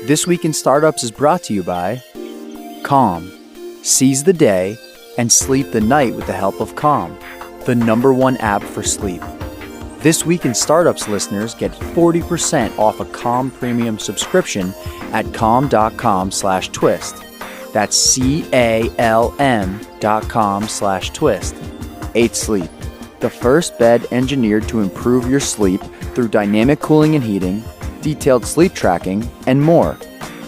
This Week in Startups is brought to you by Calm. Seize the day and sleep the night with the help of Calm, the #1 app for sleep. This Week in Startups listeners get 40% off a Calm premium subscription at calm.com/twist. That's CALM.com/twist. 8 Sleep, the first bed engineered to improve your sleep through dynamic cooling and heating, detailed sleep tracking, and more.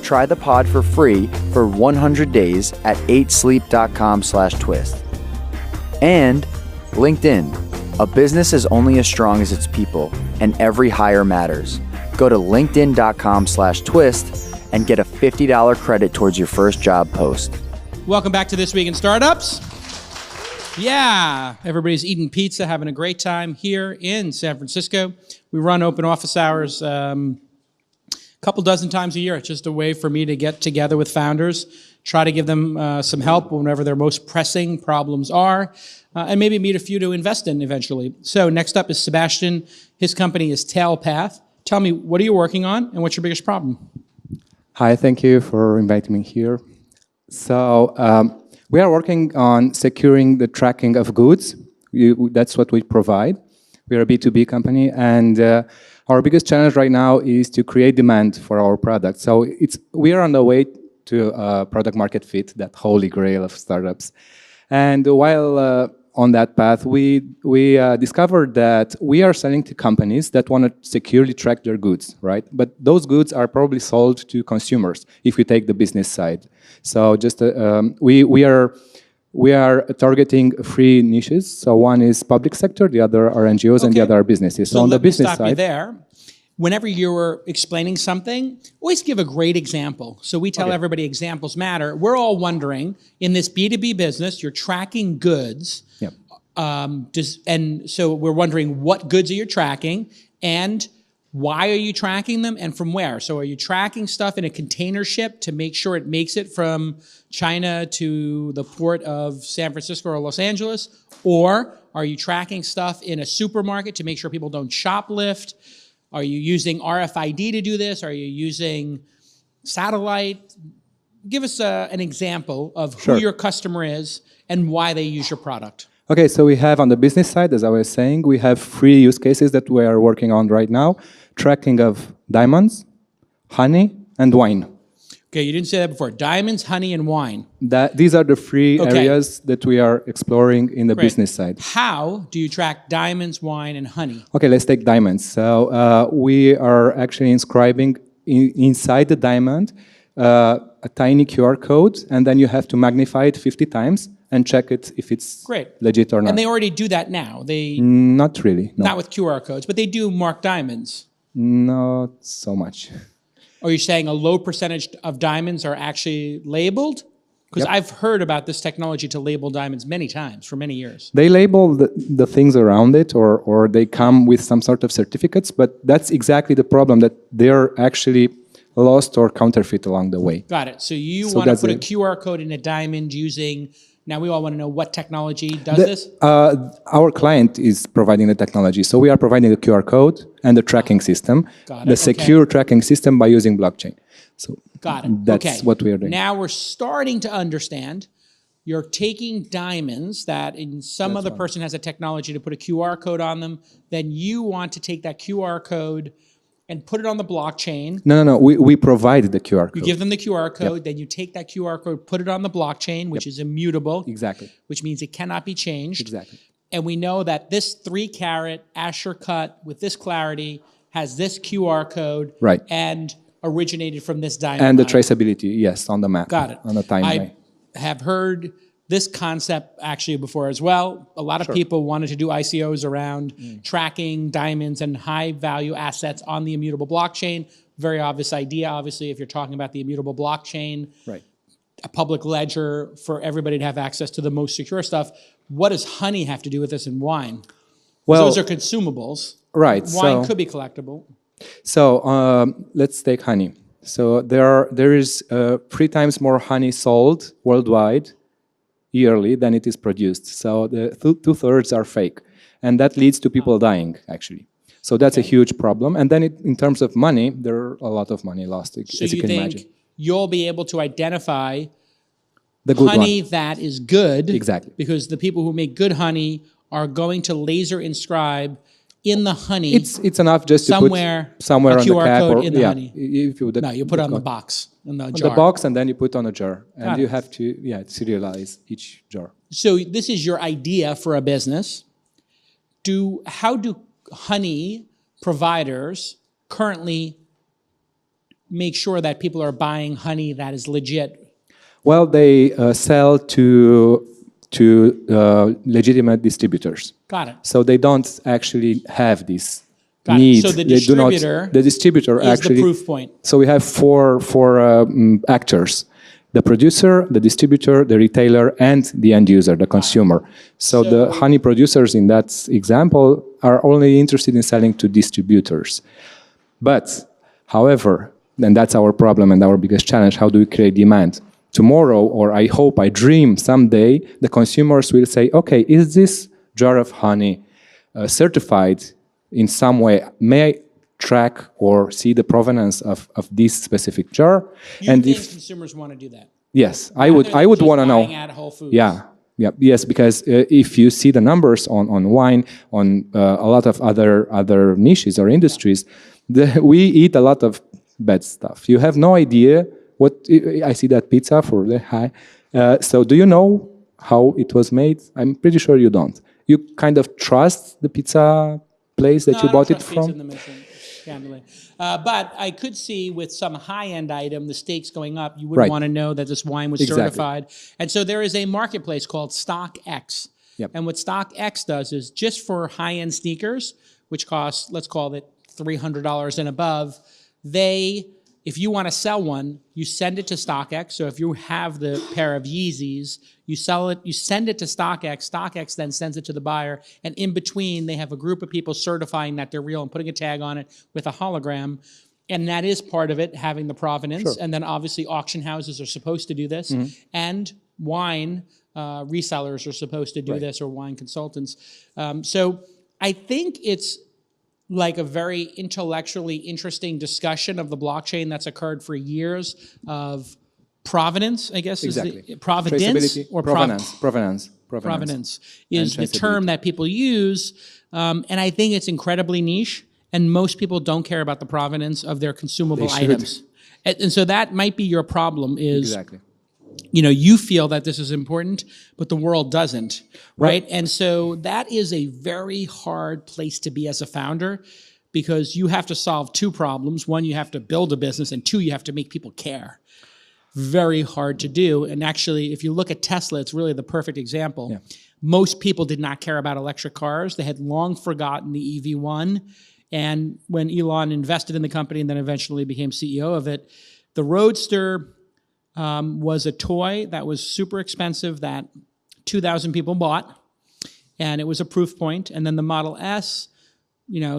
Try the pod for free for 100 days at 8sleep.com/twist. And LinkedIn, a business is only as strong as its people, and every hire matters. Go to linkedin.com/twist and get a $50 credit towards your first job post. Welcome back to This Week in Startups. Yeah, everybody's eating pizza, having a great time here in San Francisco. We run open office hours a couple dozen times a year. It's just a way for me to get together with founders, try to give them some help whenever their most pressing problems are, and maybe meet a few to invest in eventually. So next up is Sebastian. His company is Tailpath. Tell me, what are you working on and what's your biggest problem? Hi, thank you for inviting me here. So we are working on securing the tracking of goods. That's what we provide. We are a B2B company, and our biggest challenge right now is to create demand for our product. So we are on the way to product market fit, that holy grail of startups. And while on that path, we discovered that we are selling to companies that want to securely track their goods, right? But those goods are probably sold to consumers if you take the business side. So just we are targeting 3 niches. So one is public sector, the other are NGOs, and the other are businesses. So on the business side, you there. Whenever you're explaining something, always give a great example. So we tell everybody examples matter. We're all wondering, in this B2B business, you're tracking goods. Yep. And so we're wondering what goods are you tracking and why are you tracking them and from where? So are you tracking stuff in a container ship to make sure it makes it from China to the port of San Francisco or Los Angeles? Or are you tracking stuff in a supermarket to make sure people don't shoplift? Are you using RFID to do this? Are you using satellite? Give us an example of who your customer is and why they use your product. Okay, so we have on the business side, as I was saying, we have 3 use cases that we are working on right now. Tracking of diamonds, honey, and wine. Okay, you didn't say that before. Diamonds, honey, and wine. These are the 3 areas that we are exploring in the business side. How do you track diamonds, wine, and honey? Okay, let's take diamonds. So we are actually inscribing inside the diamond a tiny QR code, and then you have to magnify it 50 times and check it if it's legit or not. And they already do that now. Not really. No. Not with QR codes, but they do mark diamonds. Not so much. Are you saying a low percentage of diamonds are actually labeled? Because I've heard about this technology to label diamonds many times for many years. They label the things around it, or they come with some sort of certificates, but that's exactly the problem, that they're actually lost or counterfeit along the way. Got it. So you want to put a QR code in a diamond using... Now we all want to know what technology does this? Our client is providing the technology. So we are providing the QR code and the tracking system, the secure tracking system by using blockchain. So that's what we are doing. Now we're starting to understand you're taking diamonds that in some other person has a technology to put a QR code on them. Then you want to take that QR code and put it on the blockchain. No. We provide the QR code. You give them the QR code, then you take that QR code, put it on the blockchain, which is immutable. Exactly. Which means it cannot be changed. Exactly. And we know that this 3-carat Asher cut with this clarity has this QR code and originated from this diamond. And the traceability, yes, on the map. Got it. On the timeline. I have heard this concept actually before as well. A lot of people wanted to do ICOs around tracking diamonds and high-value assets on the immutable blockchain. Very obvious idea, obviously, if you're talking about the immutable blockchain. Right. A public ledger for everybody to have access to the most secure stuff. What does honey have to do with this and wine? Well, those are consumables. Right. Wine could be collectible. So let's take honey. So there is 3 times more honey sold worldwide yearly than it is produced. So the 2/3 are fake. And that leads to people dying, actually. So that's a huge problem. And then in terms of money, there are a lot of money lost, So as you can imagine. You'll be able to identify The good honey one. that is good. Exactly. Because the people who make good honey are going to laser inscribe in the honey. It's enough just to somewhere put somewhere a on QR the cap code or in the honey. If you No, you put it on the box, in the on jar. the box, and then you put on a jar, and Got you it. have to serialize each jar. So this is your idea for a business. How do honey providers currently make sure that people are buying honey that is legit? Well, they sell to legitimate distributors. Got it. So they don't actually have this Got it. need. So the They do not- distributor the distributor is actually. the proof point. So we have four actors: the producer, the distributor, the retailer, and the end user, the consumer. So the honey producers in that example are only interested in selling to distributors. But, however, and that's our problem and our biggest challenge, how do we create demand? Tomorrow, or I hope, I dream someday, the consumers will say, okay, is this jar of honey certified in some way? May I track or see the provenance of this specific jar? You think consumers want to do that? Yes, I would want to know. Buying at Whole Foods. Yes, because if you see the numbers on wine, on a lot of other niches or industries, we eat a lot of bad stuff. You have no idea what I see that pizza for the high. So do you know how it was made? I'm pretty sure you don't. You kind of trust the pizza place that you bought it from? But I could see with some high-end item, the stakes going up, you wouldn't want to know that this wine was certified. And so there is a marketplace called StockX. Yep. And what StockX does is just for high-end sneakers, which cost, let's call it $300 and above, if you want to sell one, you send it to StockX. So if you have the pair of Yeezys, you sell it, you send it to StockX. StockX then sends it to the buyer. And in between, they have a group of people certifying that they're real and putting a tag on it with a hologram. And that is part of it, having the provenance. Sure. And then obviously auction houses are supposed to do this. And wine resellers are supposed to do this, or wine consultants. So I think it's like a very intellectually interesting discussion of the blockchain that's occurred for years of provenance, I guess. Exactly. Is providence or provenance. Provenance is the term that people use. And I think it's incredibly niche, and most people don't care about the provenance of their consumable items. And so that might be your problem is, Exactly. You feel that this is important, but the world doesn't, right? And so that is a very hard place to be as a founder, because you have to solve two problems. One, you have to build a business, and two, you have to make people care. Very hard to do. And actually, if you look at Tesla, it's really the perfect example. Yeah. Most people did not care about electric cars. They had long forgotten the EV1. And when Elon invested in the company and then eventually became CEO of it, the Roadster was a toy that was super expensive that 2,000 people bought, and it was a proof point. And then the Model S,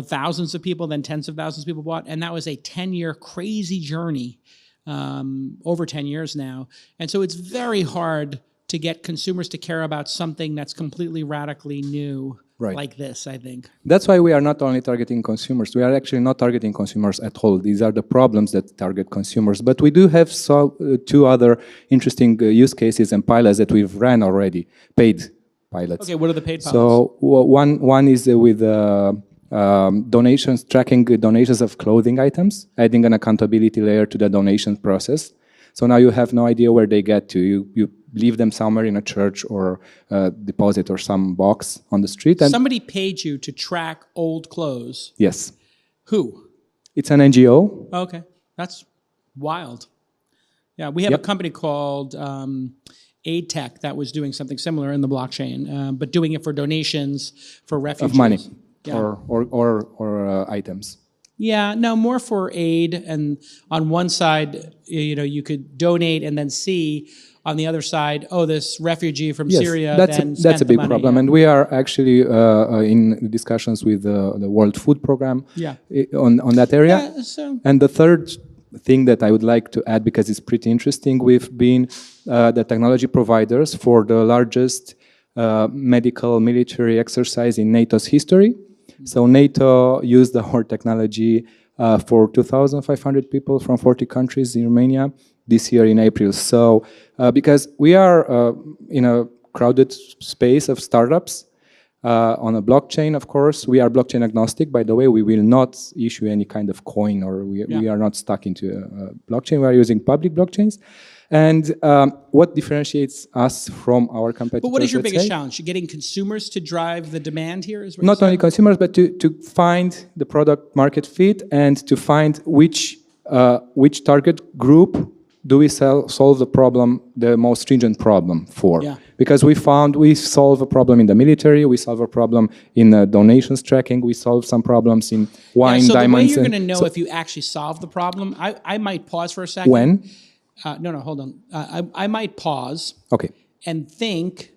thousands of people, then tens of thousands of people bought, and that was a 10-year crazy journey, over 10 years now. And so it's very hard to get consumers to care about something that's completely radically new like this, I think. That's why we are not only targeting consumers. We are actually not targeting consumers at all. These are the problems that target consumers. But we do have two other interesting use cases and pilots that we've ran already, paid pilots. Okay, what are the paid pilots? So one is with donations, tracking donations of clothing items, adding an accountability layer to the donation process. So now you have no idea where they get to. You leave them somewhere in a church or a deposit or some box on the street. And somebody paid you to track old clothes. Yes. Who? It's an NGO. Okay, that's wild. Yeah, we have a company called Aid Tech that was doing something similar in the blockchain, but doing it for donations for refugees. Of money or items. Yeah, no, more for aid. And on one side, you could donate and then see on the other side, this refugee from Syria. That's a big problem. And we are actually in discussions with the World Food Program on that area. Yeah, and the third thing that I would like to add, because it's pretty interesting, we've been the technology providers for the largest medical military exercise in NATO's history. So NATO used our technology for 2,500 people from 40 countries in Romania this year in April. So because we are in a crowded space of startups, on a blockchain, of course. We are blockchain agnostic, by the way. We will not issue any kind of coin, or we are not stuck into a blockchain. We are using public blockchains. And what differentiates us from our competitors? But what is your biggest challenge? You're getting consumers to drive the demand here? Is what not only consumers, but to find the product market fit and to find which target group do we solve the problem, the most stringent problem for. Yeah. Because we found we solve a problem in the military, we solve a problem in donations tracking, we solve some problems in wine, so diamonds. So the way you're going to know if you actually solve the problem, I might pause for a second. When? No, hold on. I might pause and think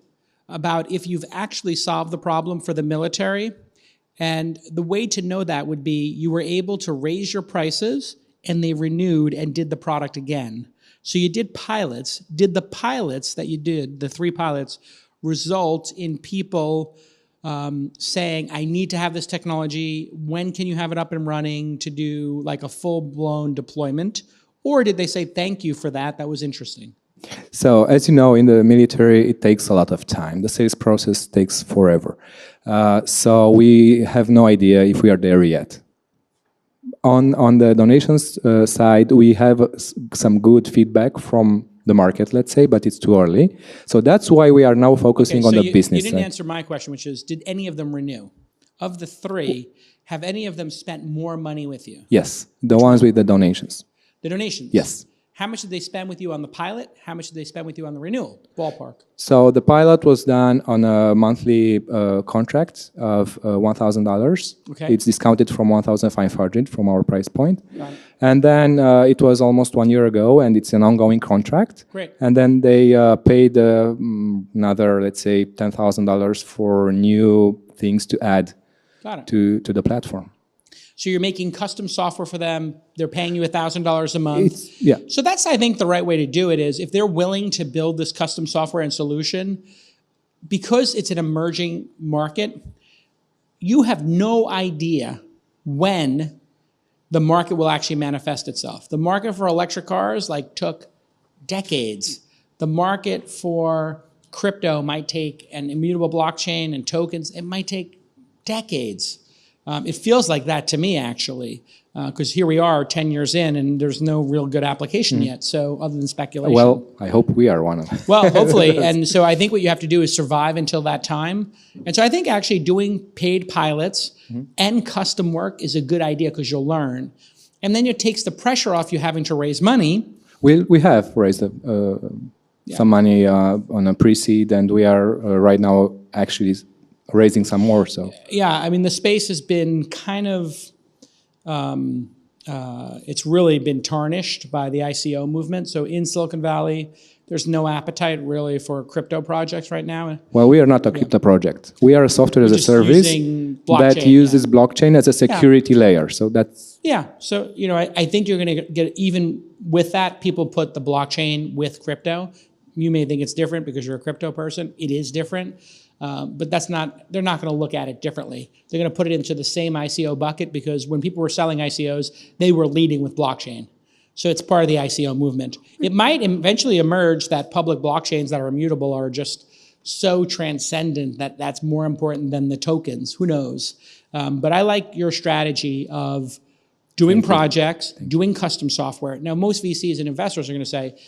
about if you've actually solved the problem for the military. And the way to know that would be you were able to raise your prices and they renewed and did the product again. So you did pilots. Did the pilots that you did, the 3 pilots, result in people saying, I need to have this technology. When can you have it up and running to do like a full-blown deployment? Or did they say, thank you for that? That was interesting. So as you know, in the military, it takes a lot of time. The sales process takes forever. So we have no idea if we are there yet. On the donations side, we have some good feedback from the market, let's say, but it's too early. So that's why we are now focusing on the business side. You didn't answer my question, which is, did any of them renew? Of the 3, have any of them spent more money with you? Yes, the ones with the donations. The donations? Yes. How much did they spend with you on the pilot? How much did they spend with you on the renewal? Ballpark. So the pilot was done on a monthly contract of $1,000. Okay. It's discounted from $1,500 from our price point. Got it. And then it was almost 1 year ago, and it's an ongoing contract. Great. And then they paid another, let's say, $10,000 for new things to add to the platform. So you're making custom software for them. They're paying you $1,000 a month. Yeah. So that's, I think, the right way to do it is if they're willing to build this custom software and solution, because it's an emerging market, you have no idea when the market will actually manifest itself. The market for electric cars took decades. The market for crypto might take an immutable blockchain and tokens. It might take decades. It feels like that to me, actually, because here we are 10 years in and there's no real good application yet, so other than speculation. Well, I hope we are one of them. Well, hopefully. And so I think what you have to do is survive until that time. And so I think actually doing paid pilots and custom work is a good idea because you'll learn. And then it takes the pressure off you having to raise money. We have raised some money on a pre-seed, and we are right now actually raising some more. So yeah, I mean the space has been kind of it's really been tarnished by the ICO movement. So in Silicon Valley, there's no appetite really for crypto projects right now. Well, we are not a crypto project. We are a software as a service that uses blockchain as a security layer. So that's So I think you're going to get, even with that, people put the blockchain with crypto. You may think it's different because you're a crypto person. It is different. But they're not going to look at it differently. They're going to put it into the same ICO bucket because when people were selling ICOs, they were leading with blockchain. So it's part of the ICO movement. It might eventually emerge that public blockchains that are immutable are just so transcendent that that's more important than the tokens. Who knows? But I like your strategy of doing projects, doing custom software. Now, most VCs and investors are going to say,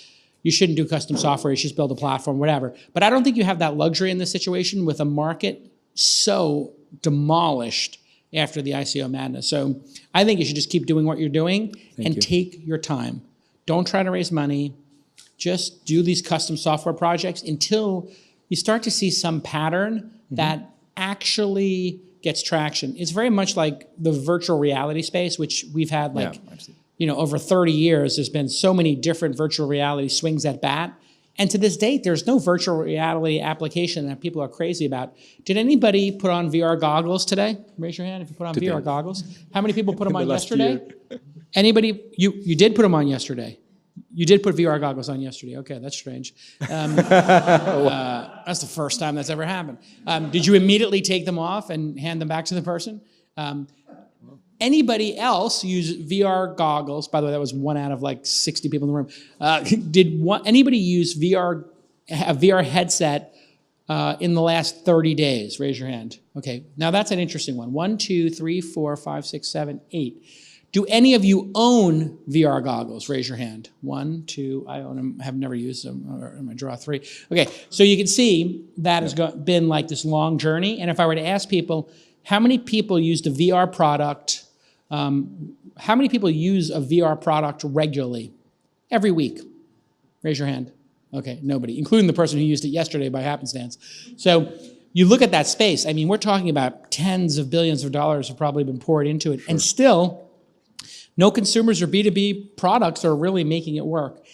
you shouldn't do custom software, you should just build a platform, whatever. But I don't think you have that luxury in this situation with a market so demolished after the ICO madness. So I think you should just keep doing what you're doing and take your time. Don't try to raise money. Just do these custom software projects until you start to see some pattern that actually gets traction. It's very much like the virtual reality space, which we've had over 30 years, there's been so many different virtual reality swings at bat. And to this date, there's no virtual reality application that people are crazy about. Did anybody put on VR goggles today? Raise your hand if you put on VR goggles. How many people put them on yesterday? Anybody? You did put them on yesterday. You did put VR goggles on yesterday. Okay, that's strange. That's the first time that's ever happened. Did you immediately take them off and hand them back to the person? Anybody else use VR goggles? By the way, that was 1 out of like 60 people in the room. Anybody use a VR headset in the last 30 days? Raise your hand. Okay, now that's an interesting one. 1, 2, 3, 4, 5, 6, 7, 8. Do any of you own VR goggles? Raise your hand. 1, 2, I own them, have never used them, or I'm gonna draw 3. Okay, so you can see that has been like this long journey, and if I were to ask people, how many people used a VR product, how many people use a VR product regularly? Every week? Raise your hand. Okay, nobody, including the person who used it yesterday by happenstance. So you look at that space, I mean, we're talking about tens of billions of dollars have probably been poured into it, and still, no consumers or B2B products are really making it work.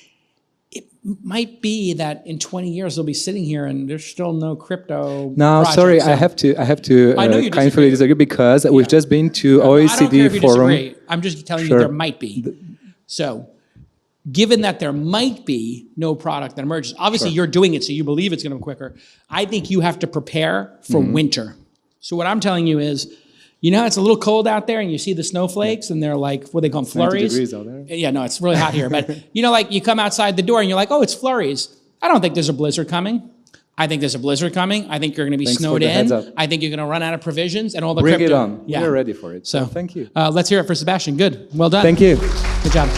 It might be that in 20 years they'll be sitting here and there's still no crypto. No, project, sorry, so. I have to I know you kindly disagree because we've just been to I don't care OECD if you forum. disagree. I'm just telling you there might be. So, given that there might be no product that emerges, obviously you're doing it so you believe it's going to go quicker. I think you have to prepare for winter. So what I'm telling you is, you know, it's a little cold out there and you see the snowflakes and they're like, what they call them, flurries? 90 degrees out there. Yeah, no, it's really hot here. But, you know, like you come outside the door and you're like, oh, it's flurries. I don't think there's a blizzard coming. I think there's a blizzard coming. I think you're going to be snowed in. I think you're going to run out of provisions and all the Bring crypto. it on. Yeah. We're ready for it. So thank you. Let's hear it for Sebastian. Good. Well done. Thank you. Good job.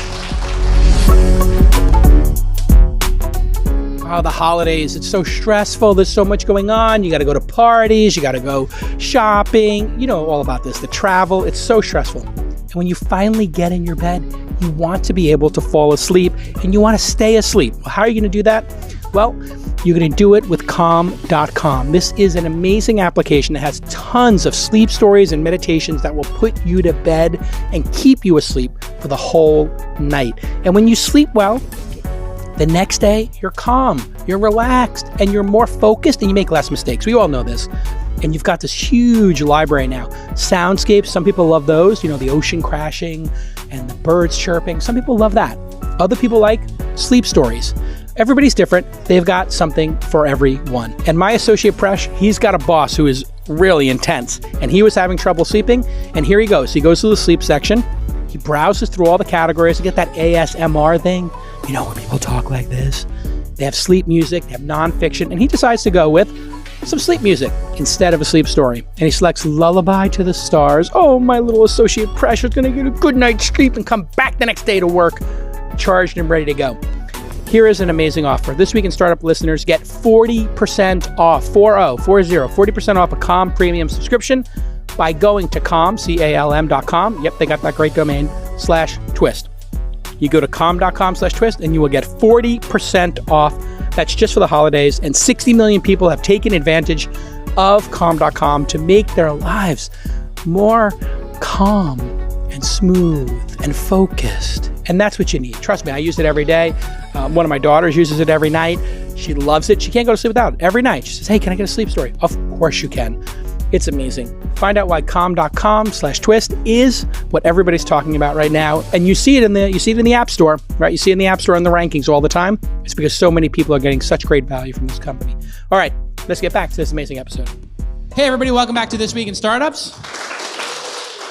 Oh, the holidays, it's so stressful. There's so much going on. You got to go to parties. You got to go shopping. You know all about this, the travel. It's so stressful. And when you finally get in your bed, you want to be able to fall asleep and you want to stay asleep. Well, how are you going to do that? Well, you're going to do it with Calm.com. This is an amazing application that has tons of sleep stories and meditations that will put you to bed and keep you asleep for the whole night. And when you sleep well, the next day, you're calm, you're relaxed, and you're more focused, and you make less mistakes. We all know this. And you've got this huge library now. Soundscapes, some people love those, you know, the ocean crashing and the birds chirping. Some people love that. Other people like sleep stories. Everybody's different. They've got something for everyone. And my associate Presh, he's got a boss who is really intense, and he was having trouble sleeping, and here he goes. He goes to the sleep section. He browses through all the categories to get that ASMR thing. You know, when people talk like this, they have sleep music, they have nonfiction, and he decides to go with some sleep music instead of a sleep story. And he selects Lullaby to the Stars. Oh, my little associate Presh is going to get a good night's sleep and come back the next day to work, charged and ready to go. Here is an amazing offer. This Week in Startup listeners get 40% off, 40% off a Calm Premium subscription by going to Calm, CALM.com. Yep, they got that great domain, /twist. You go to calm.com/twist and you will get 40% off. That's just for the holidays. And 60 million people have taken advantage of calm.com to make their lives more calm and smooth and focused. And that's what you need. Trust me, I use it every day. One of my daughters uses it every night. She loves it. She can't go to sleep without it. Every night. She says, hey, can I get a sleep story? Of course you can. It's amazing. Find out why calm.com/twist is what everybody's talking about right now. And you see it in the App Store, right? You see it in the App Store in the rankings all the time. It's because so many people are getting such great value from this company. All right, let's get back to this amazing episode. Hey, everybody. Welcome back to This Week in Startups.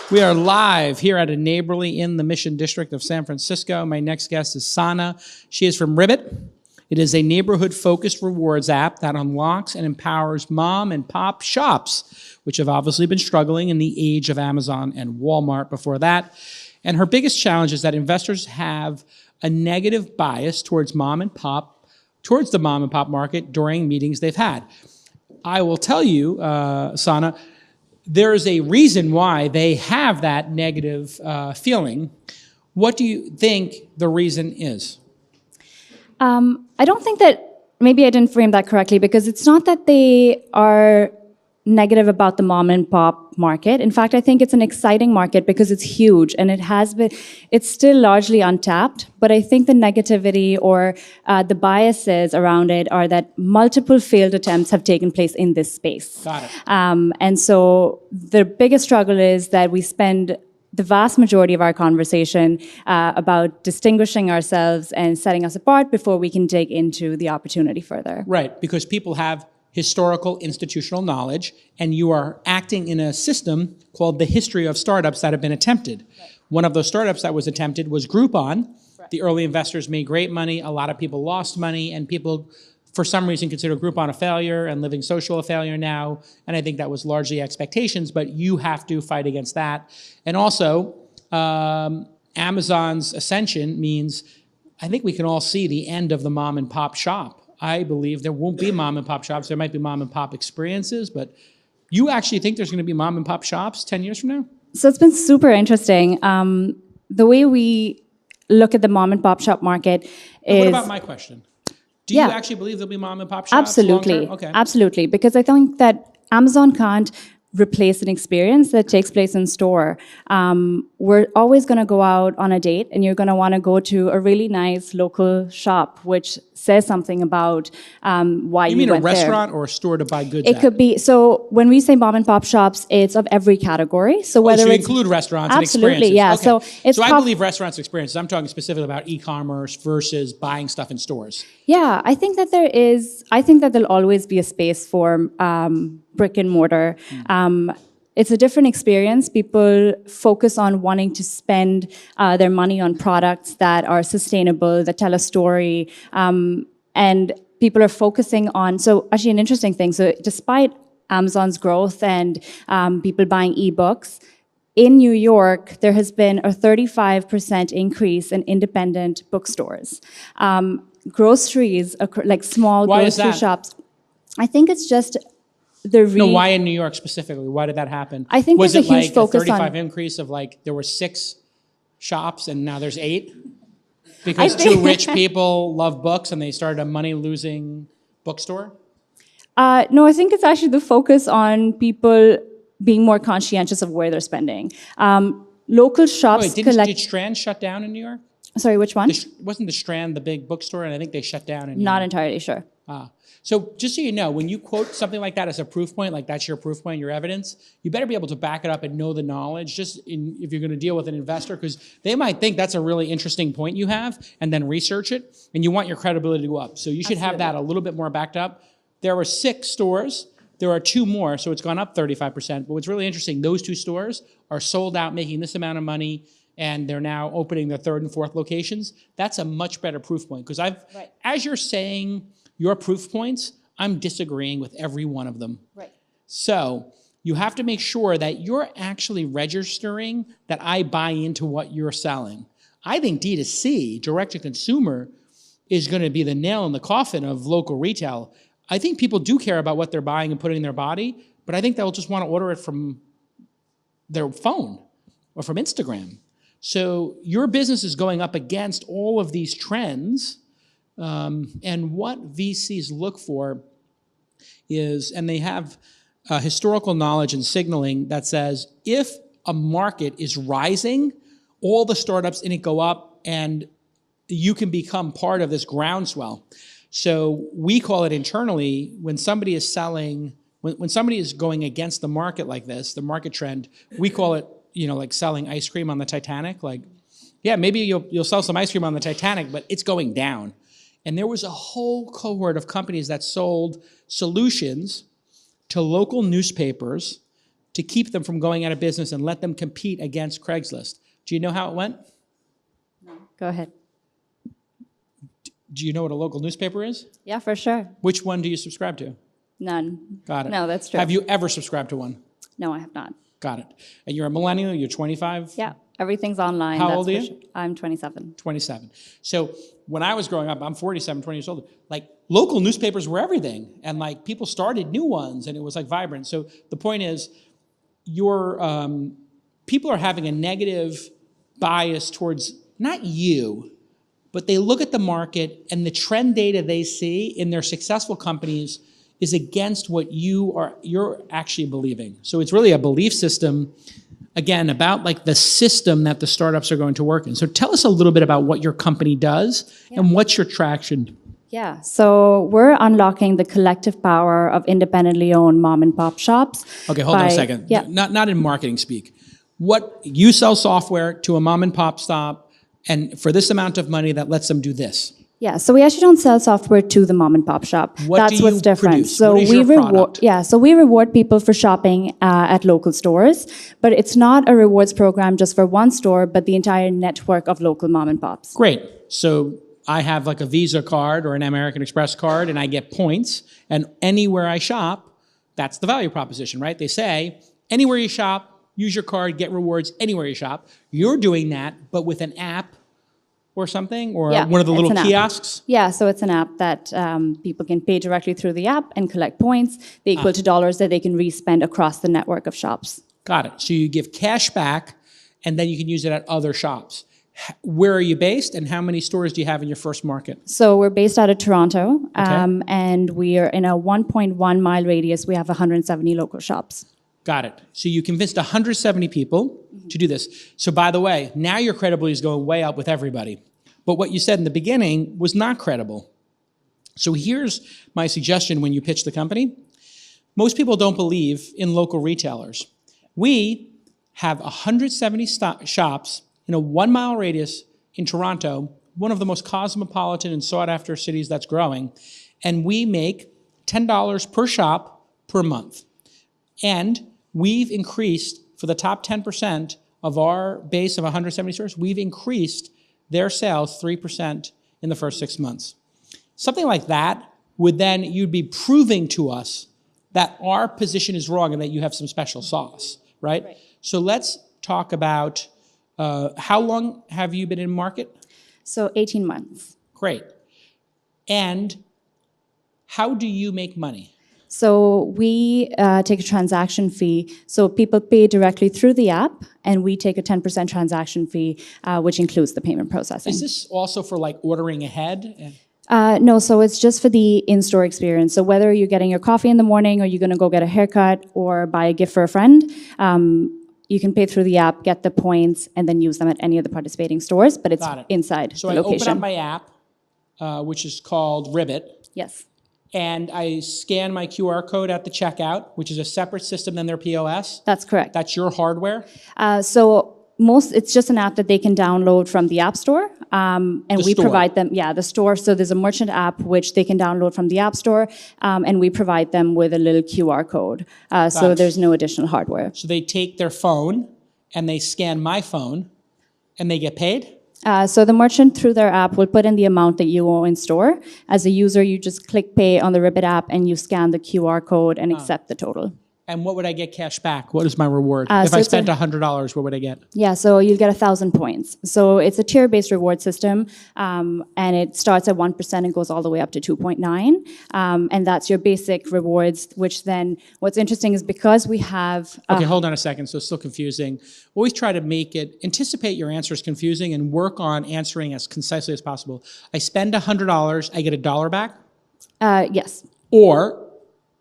We are live here at a Neyborly in the Mission District of San Francisco. My next guest is Sana. She is from Ribitt. It is a neighborhood-focused rewards app that unlocks and empowers mom and pop shops, which have obviously been struggling in the age of Amazon and Walmart before that. And her biggest challenge is that investors have a negative bias towards the mom and pop market during meetings they've had. I will tell you, Sana, there is a reason why they have that negative feeling. What do you think the reason is? I don't think that, maybe I didn't frame that correctly, because it's not that they are negative about the mom and pop market. In fact, I think it's an exciting market because it's huge and it's still largely untapped. But I think the negativity or the biases around it are that multiple failed attempts have taken place in this space. Got it. And so the biggest struggle is that we spend the vast majority of our conversation about distinguishing ourselves and setting us apart before we can dig into the opportunity further. Right, because people have historical institutional knowledge, and you are acting in a system called the history of startups that have been attempted. Right. One of those startups that was attempted was Groupon. Right. The early investors made great money. A lot of people lost money, and people, for some reason, consider Groupon a failure and Living Social a failure now. And I think that was largely expectations, but you have to fight against that. And also, Amazon's ascension means I think we can all see the end of the mom and pop shop. I believe there won't be mom and pop shops. There might be mom and pop experiences, but you actually think there's going to be mom and pop shops 10 years from now? So it's been super interesting. The way we look at the mom and pop shop market is... What about my question? Do you actually believe there'll be mom and pop shops? Absolutely. Okay. Absolutely. Because I think that Amazon can't replace an experience that takes place in store. We're always going to go out on a date, and you're going to want to go to a really nice local shop, which says something about why you went there. You mean a restaurant or a store to buy goods It could be. So when we say mom and pop shops, it's of every category. So whether you it's include restaurants absolutely, and experiences. Yeah. Okay. So I believe restaurants experiences. I'm talking specifically about e-commerce versus buying stuff in stores. Yeah, I think that there'll always be a space for brick and mortar. It's a different experience. People focus on wanting to spend their money on products that are sustainable, that tell a story, and people are focusing on, so actually an interesting thing, so despite Amazon's growth and people buying ebooks, in New York, there has been a 35% increase in independent bookstores. Groceries, like small grocery shops, I think it's just why in New York specifically? Why did that happen? I think was there's it a huge focus a 35 increase of like there were 6 shops and now there's 8? Because two rich people love books and they started a money-losing bookstore? No, I think it's actually the focus on people being more conscientious of where they're spending. Local shops did Strand shut down in New York? Sorry, which one? Wasn't the Strand the big bookstore? And I think they shut down in New York. Not entirely sure. So just so you know, when you quote something like that as a proof point, like that's your proof point, your evidence, you better be able to back it up and know the knowledge if you're going to deal with an investor, because they might think that's a really interesting point you have and then research it, and you want your credibility to go up. So you should have that a little bit more backed up. There were 6 stores. There are 2 more, so it's gone up 35%. But what's really interesting, those 2 stores are sold out, making this amount of money, and they're now opening their 3rd and 4th locations. That's a much better proof point, because as you're saying your proof points, I'm disagreeing with every one of them. Right. So you have to make sure that you're actually registering that I buy into what you're selling. I think D2C, direct to consumer, is going to be the nail in the coffin of local retail. I think people do care about what they're buying and putting in their body, but I think they'll just want to order it from their phone or from Instagram. So your business is going up against all of these trends. And what VCs look for is, and they have historical knowledge and signaling that says if a market is rising, all the startups in it go up and you can become part of this groundswell. So we call it internally, when somebody is selling, when somebody is going against the market like this, the market trend, we call it, like selling ice cream on the Titanic. Like, yeah, maybe you'll sell some ice cream on the Titanic, but it's going down. And there was a whole cohort of companies that sold solutions to local newspapers to keep them from going out of business and let them compete against Craigslist. Do you know how it went? No. Go ahead. Do you know what a local newspaper is? Yeah, for sure. Which one do you subscribe to? None. Got it. No, that's true. Have you ever subscribed to one? No, I have not. Got it. And you're a millennial, you're 25? Yeah, everything's online. How old are you? Sure. I'm 27. 27. So when I was growing up, I'm 47, 20 years old, like local newspapers were everything. And like people started new ones and it was like vibrant. So the point is people are having a negative bias towards not you, but they look at the market and the trend data they see in their successful companies is against what you're actually believing. So it's really a belief system, again, about like the system that the startups are going to work in. So tell us a little bit about what your company does and what's your traction. Yeah, so we're unlocking the collective power of independently owned mom and pop shops. Okay, hold on a second. Yeah. Not in marketing speak. What you sell software to a mom and pop shop, and for this amount of money that lets them do this. Yeah, so we actually don't sell software to the mom and pop shop. What That's do what's you different. produce? So What is we your reward. product? Yeah, so we reward people for shopping at local stores, but it's not a rewards program just for one store, but the entire network of local mom and pops. Great. So I have like a Visa card or an American Express card, and I get points. And anywhere I shop, that's the value proposition, right? They say, anywhere you shop, use your card, get rewards anywhere you shop. You're doing that, but with an app or something, or Yeah, one of the it's little an app. kiosks? Yeah, so it's an app that people can pay directly through the app and collect points. They equal to dollars that they can re-spend across the network of shops. Got it. So you give cash back, and then you can use it at other shops. Where are you based, and how many stores do you have in your first market? So we're based out of Toronto, and we are in a 1.1 mile radius. We have 170 local shops. Got it. So you convinced 170 people to do this. So by the way, now your credibility is going way up with everybody. But what you said in the beginning was not credible. So here's my suggestion when you pitch the company. Most people don't believe in local retailers. We have 170 shops in a 1 mile radius in Toronto, one of the most cosmopolitan and sought after cities that's growing. And we make $10 per shop per month. And we've increased, for the top 10% of our base of 170 stores, we've increased their sales 3% in the first 6 months. Something like that would then, you'd be proving to us that our position is wrong and that you have some special sauce, right? So let's talk about how long have you been in market? So 18 months. Great. And how do you make money? So we take a transaction fee. So people pay directly through the app, and we take a 10% transaction fee, which includes the payment processing. Is this also for like ordering ahead? No, so it's just for the in-store experience. So whether you're getting your coffee in the morning, or you're going to go get a haircut, or buy a gift for a friend, you can pay through the app, get the points, and then use them at any of the participating stores, but it's inside So the I location. open up my app, which is called Ribitt, Yes. and I scan my QR code at the checkout, which is a separate system than their POS. That's correct. That's your hardware? So it's just an app that they can download from the App Store, and we store. provide them, the store. So there's a merchant app which they can download from the App Store, and we provide them with a little QR code. So there's no additional hardware. So they take their phone and they scan my phone, and they get paid? So the merchant through their app will put in the amount that you owe in store. As a user, you just click pay on the Ribitt app and you scan the QR code and accept the total. And what would I get cash back? What is my reward? If so I it's spent $100, what would I get? Yeah, so you'll get 1,000 points. So it's a tier-based reward system, and it starts at 1% and goes all the way up to 2.9. And that's your basic rewards, which then, what's interesting is because we have... Okay, hold on a second. So it's still confusing. Always try to anticipate your answers confusing and work on answering as concisely as possible. I spend $100, I get $1 back? Yes. Or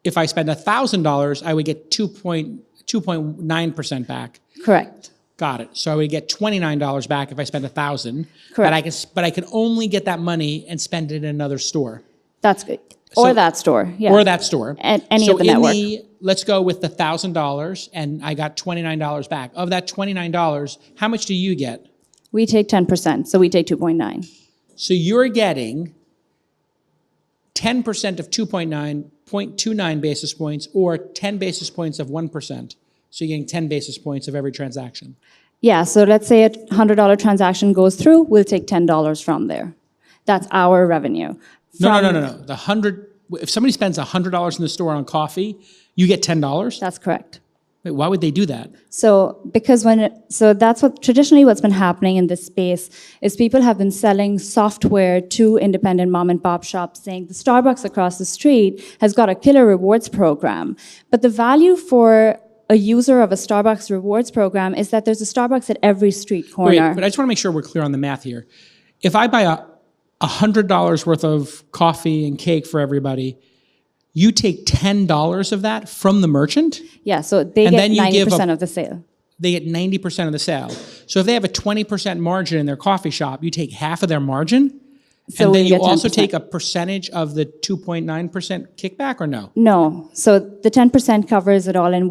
if I spend $1,000, I would get 2.9% back. Correct. Got it. So I would get $29 back if I spend $1,000. Correct. But I can only get that money and spend it in another store. That's good. Or that store. Yeah. Or that store. At any of the network. Let's go with the $1,000, and I got $29 back. Of that $29, how much do you get? We take 10%, so we take 2.9. So you're getting 10% of 0.29 basis points, or 10 basis points of 1%. So you're getting 10 basis points of every transaction. Yeah, so let's say a $100 transaction goes through, we'll take $10 from there. That's our revenue. No. If somebody spends $100 in the store on coffee, you get $10? That's correct. Wait, why would they do that? So that's what traditionally what's been happening in this space is people have been selling software to independent mom and pop shops, saying the Starbucks across the street has got a killer rewards program. But the value for a user of a Starbucks rewards program is that there's a Starbucks at every street corner. Wait, but I just want to make sure we're clear on the math here. If I buy $100 worth of coffee and cake for everybody, you take $10 of that from the merchant? Yeah, so they get 90% of the sale. They get 90% of the sale. So if they have a 20% margin in their coffee shop, you take half of their margin? So and then we you get also 10%. take a percentage of the 2.9% kickback, or no? No. So the 10% covers it all, and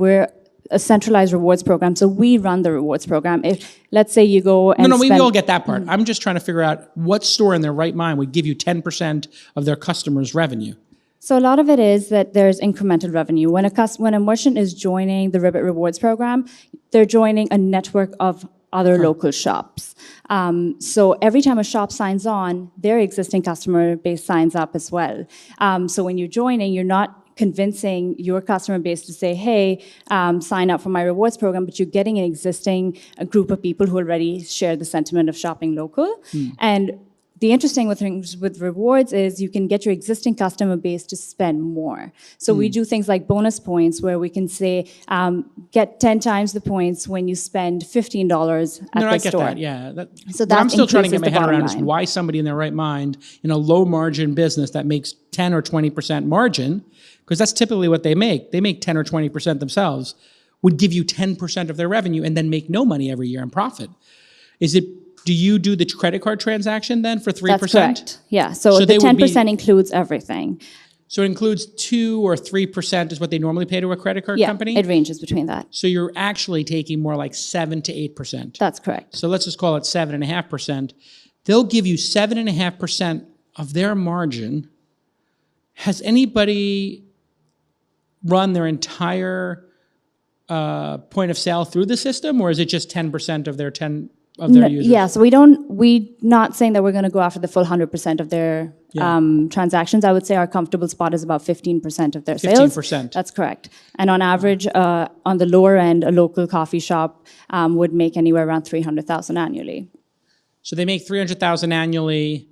a centralized rewards program. So we run the rewards program. If, let's say you go and we spend, all get that part. I'm just trying to figure out what store in their right mind would give you 10% of their customers' revenue. So a lot of it is that there's incremental revenue. When a merchant is joining the Ribitt Rewards program, they're joining a network of other local shops. So every time a shop signs on, their existing customer base signs up as well. So when you're joining, you're not convincing your customer base to say, hey, sign up for my rewards program, but you're getting an existing group of people who already share the sentiment of shopping local. And the interesting things with rewards is you can get your existing customer base to spend more. So we do things like bonus points where we can say, get 10 times the points when you spend $15 at the store. I get that, yeah. So what I'm still trying to get my increases the head around bottom is line. why somebody in their right mind in a low margin business that makes 10 or 20% margin, because that's typically what they make 10 or 20% themselves, would give you 10% of their revenue and then make no money every year in profit. Do you do the credit card transaction then for 3%? That's correct. Yeah. So the 10% includes everything. So it includes 2 or 3% is what they normally pay to a credit card company? Yeah, it ranges between that. So you're actually taking more like 7 to 8%. That's correct. So let's just call it 7.5%. They'll give you 7.5% of their margin. Has anybody run their entire point of sale through the system, or is it just 10% of their users? Yeah, so we're not saying that we're going to go after the full 100% of their transactions. I would say our comfortable spot is about 15% of their sales. 15%. That's correct. And on average, on the lower end, a local coffee shop would make anywhere around $300,000 annually. So they make $300,000 annually.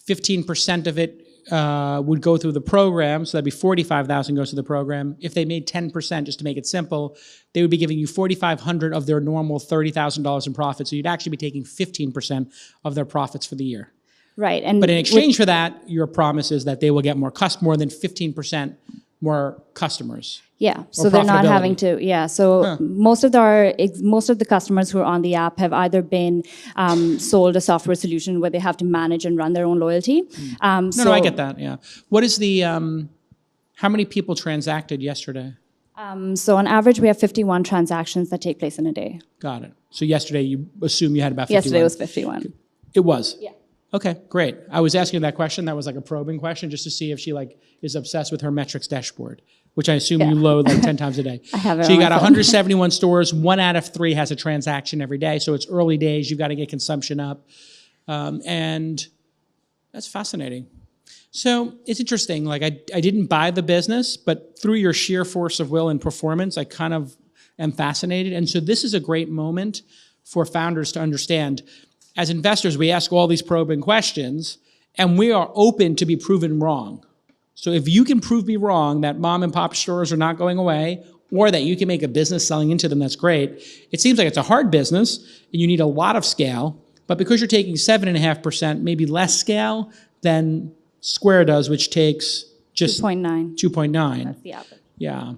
15% of it would go through the program, so that'd be $45,000 goes to the program. If they made 10%, just to make it simple, they would be giving you $4,500 of their normal $30,000 in profit. So you'd actually be taking 15% of their profits for the year. Right. But in exchange for that, your promise is that they will get more than 15% more customers. Yeah, so they're not having to. Yeah, so most of the customers who are on the app have either been sold a software solution where they have to manage and run their own loyalty. No, I get that. Yeah. What is the? How many people transacted yesterday? So on average, we have 51 transactions that take place in a day. Got it. So yesterday, you assume you had about 51. Yesterday was 51. It was. Yeah. Okay, great. I was asking you that question. That was like a probing question, just to see if she is obsessed with her metrics dashboard, which I assume you load 10 times a day. I have it. So you got 171 stores. 1 out of 3 has a transaction every day. So it's early days. You've got to get consumption up, and that's fascinating. So it's interesting. Like I didn't buy the business, but through your sheer force of will and performance, I kind of am fascinated. And so this is a great moment for founders to understand. As investors, we ask all these probing questions, and we are open to be proven wrong. So if you can prove me wrong that mom and pop stores are not going away, or that you can make a business selling into them, that's great. It seems like it's a hard business, and you need a lot of scale. But because you're taking 7.5%, maybe less scale than Square does, which takes just 2.9. 2.9. That's the average. Yeah.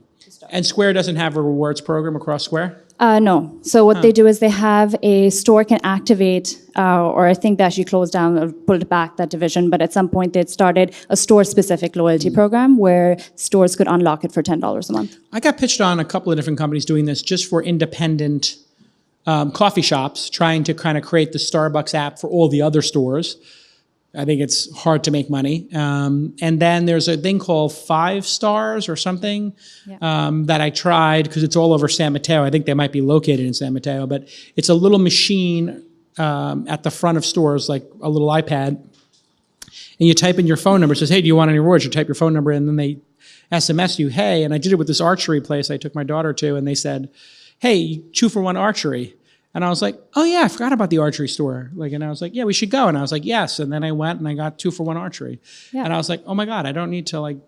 And Square doesn't have a rewards program across Square? No. So what they do is they have a store can activate, or I think they actually closed down or pulled back that division, but at some point they'd started a store-specific loyalty program where stores could unlock it for $10 a month. I got pitched on a couple of different companies doing this just for independent coffee shops, trying to kind of create the Starbucks app for all the other stores. I think it's hard to make money. And then there's a thing called 5 Stars or something that I tried because it's all over San Mateo. I think they might be located in San Mateo, but it's a little machine at the front of stores, like a little iPad. And you type in your phone number. It says, hey, do you want any rewards? You type your phone number in, and then they SMS you, hey. And I did it with this archery place I took my daughter to, and they said, hey, 2-for-1 archery. And I was like, oh yeah, I forgot about the archery store. And I was like, yeah, we should go. And I was like, yes. And then I went and I got 2-for-1 archery. Yeah. And I was like, oh my God, I don't need to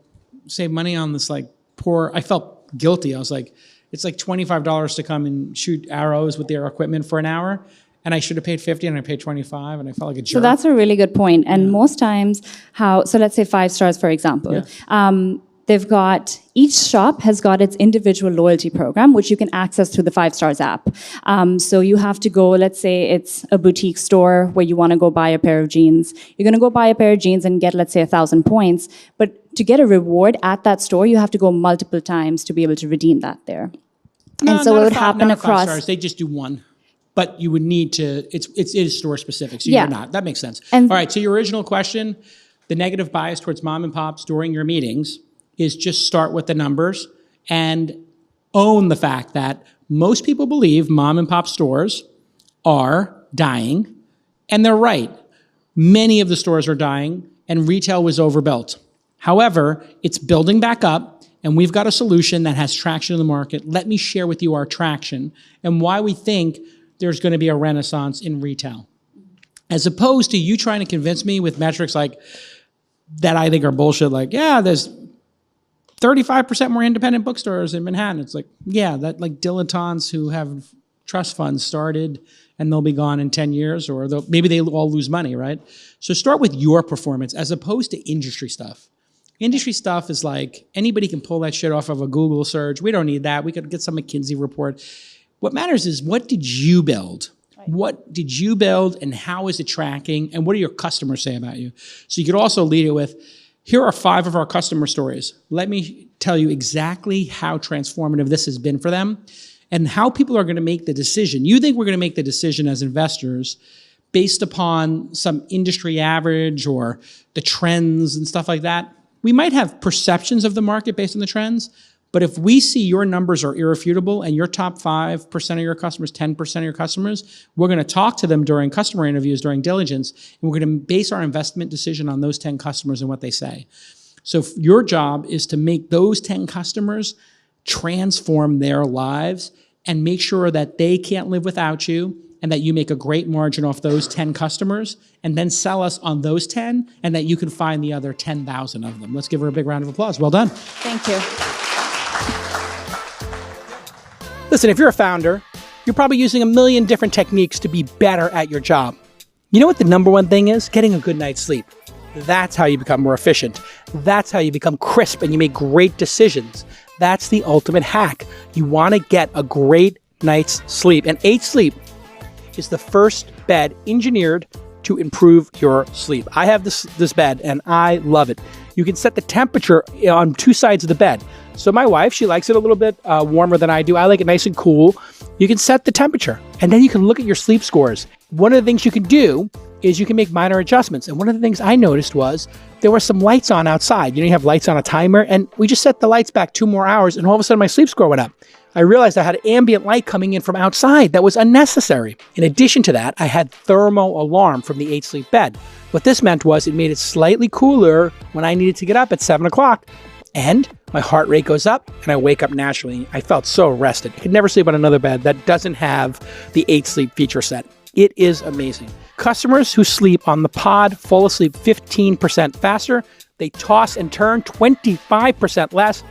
save money on this poor. I felt guilty. I was like, it's like $25 to come and shoot arrows with their equipment for an hour. And I should have paid $50 and I paid $25 and I felt like a jerk. So that's a really good point. And most times so let's say 5 Stars, for example. Yeah. Each shop has got its individual loyalty program, which you can access through the 5 Stars app. So you have to go, let's say it's a boutique store where you want to go buy a pair of jeans. You're going to go buy a pair of jeans and get, let's say, 1,000 points. But to get a reward at that store, you have to go multiple times to be able to redeem that there. And so not it would a happen not a 5 across. stars. They just do one. But you would need to, it is store specific, so Yeah. you're not. That makes sense. And- All right, so your original question, the negative bias towards mom and pops during your meetings is just start with the numbers and own the fact that most people believe mom and pop stores are dying, and they're right. Many of the stores are dying, and retail was overbuilt. However, it's building back up, and we've got a solution that has traction in the market. Let me share with you our traction and why we think there's going to be a renaissance in retail. As opposed to you trying to convince me with metrics like that I think are bullshit, like, yeah, there's 35% more independent bookstores in Manhattan. It's like, yeah, that like dilettantes who have trust funds started and they'll be gone in 10 years, or maybe they all lose money, right? So start with your performance as opposed to industry stuff. Industry stuff is like, anybody can pull that shit off of a Google search. We don't need that. We could get some McKinsey report. What matters is, what did you build? Right. What did you build, and how is it tracking, and what do your customers say about you? So you could also lead it with, here are 5 of our customer stories. Let me tell you exactly how transformative this has been for them and how people are going to make the decision. You think we're going to make the decision as investors based upon some industry average or the trends and stuff like that. We might have perceptions of the market based on the trends, but if we see your numbers are irrefutable and your top 5% of your customers, 10% of your customers, we're going to talk to them during customer interviews, during diligence, and we're going to base our investment decision on those 10 customers and what they say. So your job is to make those 10 customers transform their lives and make sure that they can't live without you, and that you make a great margin off those 10 customers, and then sell us on those 10, and that you can find the other 10,000 of them. Let's give her a big round of applause. Well done. Thank you. Listen, if you're a founder, you're probably using a million different techniques to be better at your job. You know what the number one thing is? Getting a good night's sleep. That's how you become more efficient. That's how you become crisp and you make great decisions. That's the ultimate hack. You want to get a great night's sleep. And 8 Sleep is the first bed engineered to improve your sleep. I have this bed and I love it. You can set the temperature on 2 sides of the bed. So my wife, she likes it a little bit warmer than I do. I like it nice and cool. You can set the temperature and then you can look at your sleep scores. One of the things you can do is you can make minor adjustments. And one of the things I noticed was there were some lights on outside. You have lights on a timer, and we just set the lights back 2 more hours and all of a sudden my sleep score went up. I realized I had ambient light coming in from outside that was unnecessary. In addition to that, I had thermal alarm from the 8 Sleep bed. What this meant was it made it slightly cooler when I needed to get up at 7 o'clock. And my heart rate goes up and I wake up naturally. I felt so rested. I could never sleep on another bed that doesn't have the 8 Sleep feature set. It is amazing. Customers who sleep on the pod fall asleep 15% faster. They toss and turn 25% less.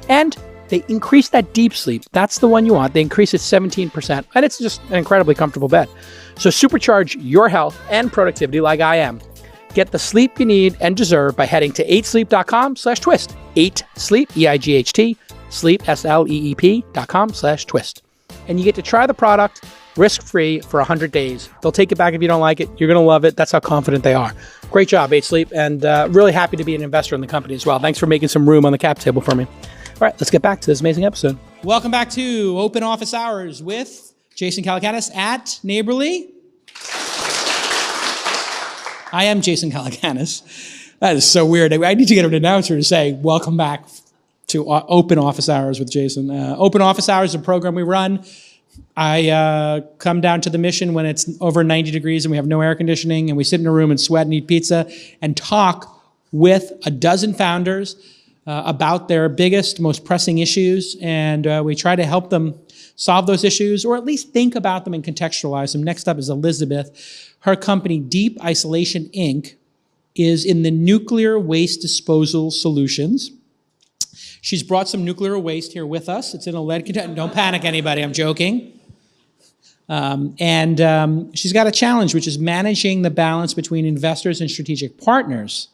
And they increase that deep sleep. That's the one you want. They increase it 17%. And it's just an incredibly comfortable bed. So supercharge your health and productivity like I am. Get the sleep you need and deserve by heading to 8sleep.com/twist. 8sleep, EIGHT, sleep, SLEEP.com/twist. And you get to try the product risk-free for 100 days. They'll take it back if you don't like it. You're going to love it. That's how confident they are. Great job, 8 Sleep. And really happy to be an investor in the company as well. Thanks for making some room on the cap table for me. All right, let's get back to this amazing episode. Welcome back to Open Office Hours with Jason Calacanis at Neyborly. I am Jason Calacanis. That is so weird. I need to get an announcer to say, welcome back to Open Office Hours with Jason. Open Office Hours is a program we run. I come down to the mission when it's over 90 degrees and we have no air conditioning, and we sit in a room and sweat and eat pizza and talk with a dozen founders about their biggest, most pressing issues, and we try to help them solve those issues, or at least think about them and contextualize them. Next up is Elizabeth. Her company, Deep Isolation Inc., is in the nuclear waste disposal solutions. She's brought some nuclear waste here with us. It's in a lead container. Don't panic, anybody. I'm joking. She's got a challenge, which is managing the balance between investors and strategic partners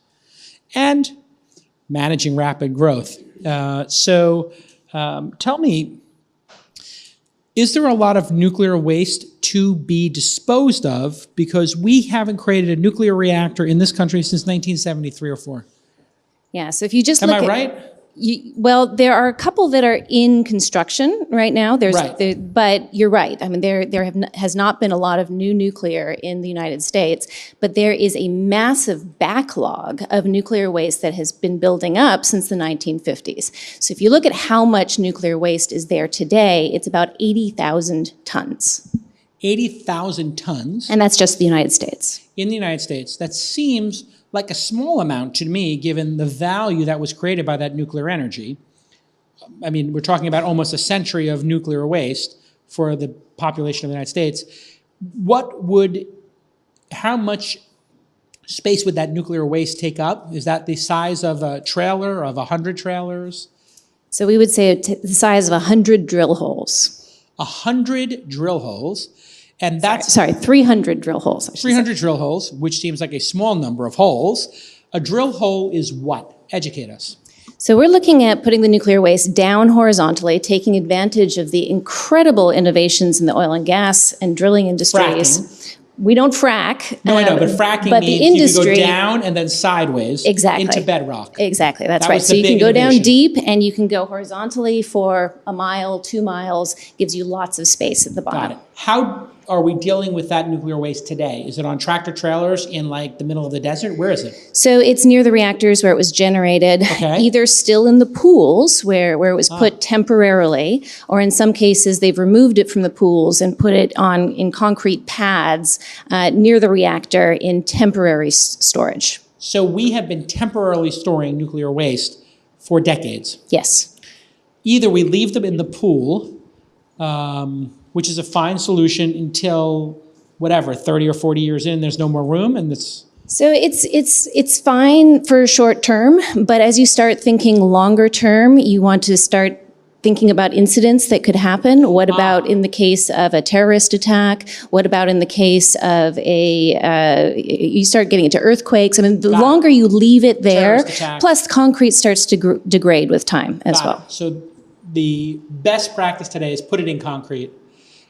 and managing rapid growth. Tell me, is there a lot of nuclear waste to be disposed of? Because we haven't created a nuclear reactor in this country since 1973 or 4. Yeah, so if you just Am look I at, right? Well, there are a couple that are in construction right now. Right. But you're right. I mean, has not been a lot of new nuclear in the United States, but there is a massive backlog of nuclear waste that has been building up since the 1950s. So if you look at how much nuclear waste is there today, it's about 80,000 tons. 80,000 tons. And that's just the United States. In the United States. That seems like a small amount to me, given the value that was created by that nuclear energy. I mean, we're talking about almost a century of nuclear waste for the population of the United States. How much space would that nuclear waste take up? Is that the size of a trailer, of 100 trailers? So we would say the size of 100 drill holes. 100 drill holes. And that's... Sorry, 300 drill holes. 300 drill holes, which seems like a small number of holes. A drill hole is what? Educate us. So we're looking at putting the nuclear waste down horizontally, taking advantage of the incredible innovations in the oil and gas and drilling industries. Fracking. We don't frack. No, I know, but fracking means you can go down and then sideways into bedrock. Exactly, that's That right. was So the you can big go down innovation. deep and you can go horizontally for a mile, 2 miles, gives you lots of space at the bottom. Got it. How are we dealing with that nuclear waste today? Is it on tractor trailers in like the middle of the desert? Where is it? So it's near the reactors where it was generated, either still in the pools where it was put temporarily, or in some cases they've removed it from the pools and put it in concrete pads near the reactor in temporary storage. So we have been temporarily storing nuclear waste for decades. Yes. Either we leave them in the pool, which is a fine solution until whatever, 30 or 40 years in, there's no more room, and it's... So it's fine for short term, but as you start thinking longer term, you want to start thinking about incidents that could happen. What about in the case of a terrorist attack? What about in the case of you start getting into earthquakes? I mean, the longer you leave it there, plus concrete starts to degrade with time as well. So the best practice today is put it in concrete,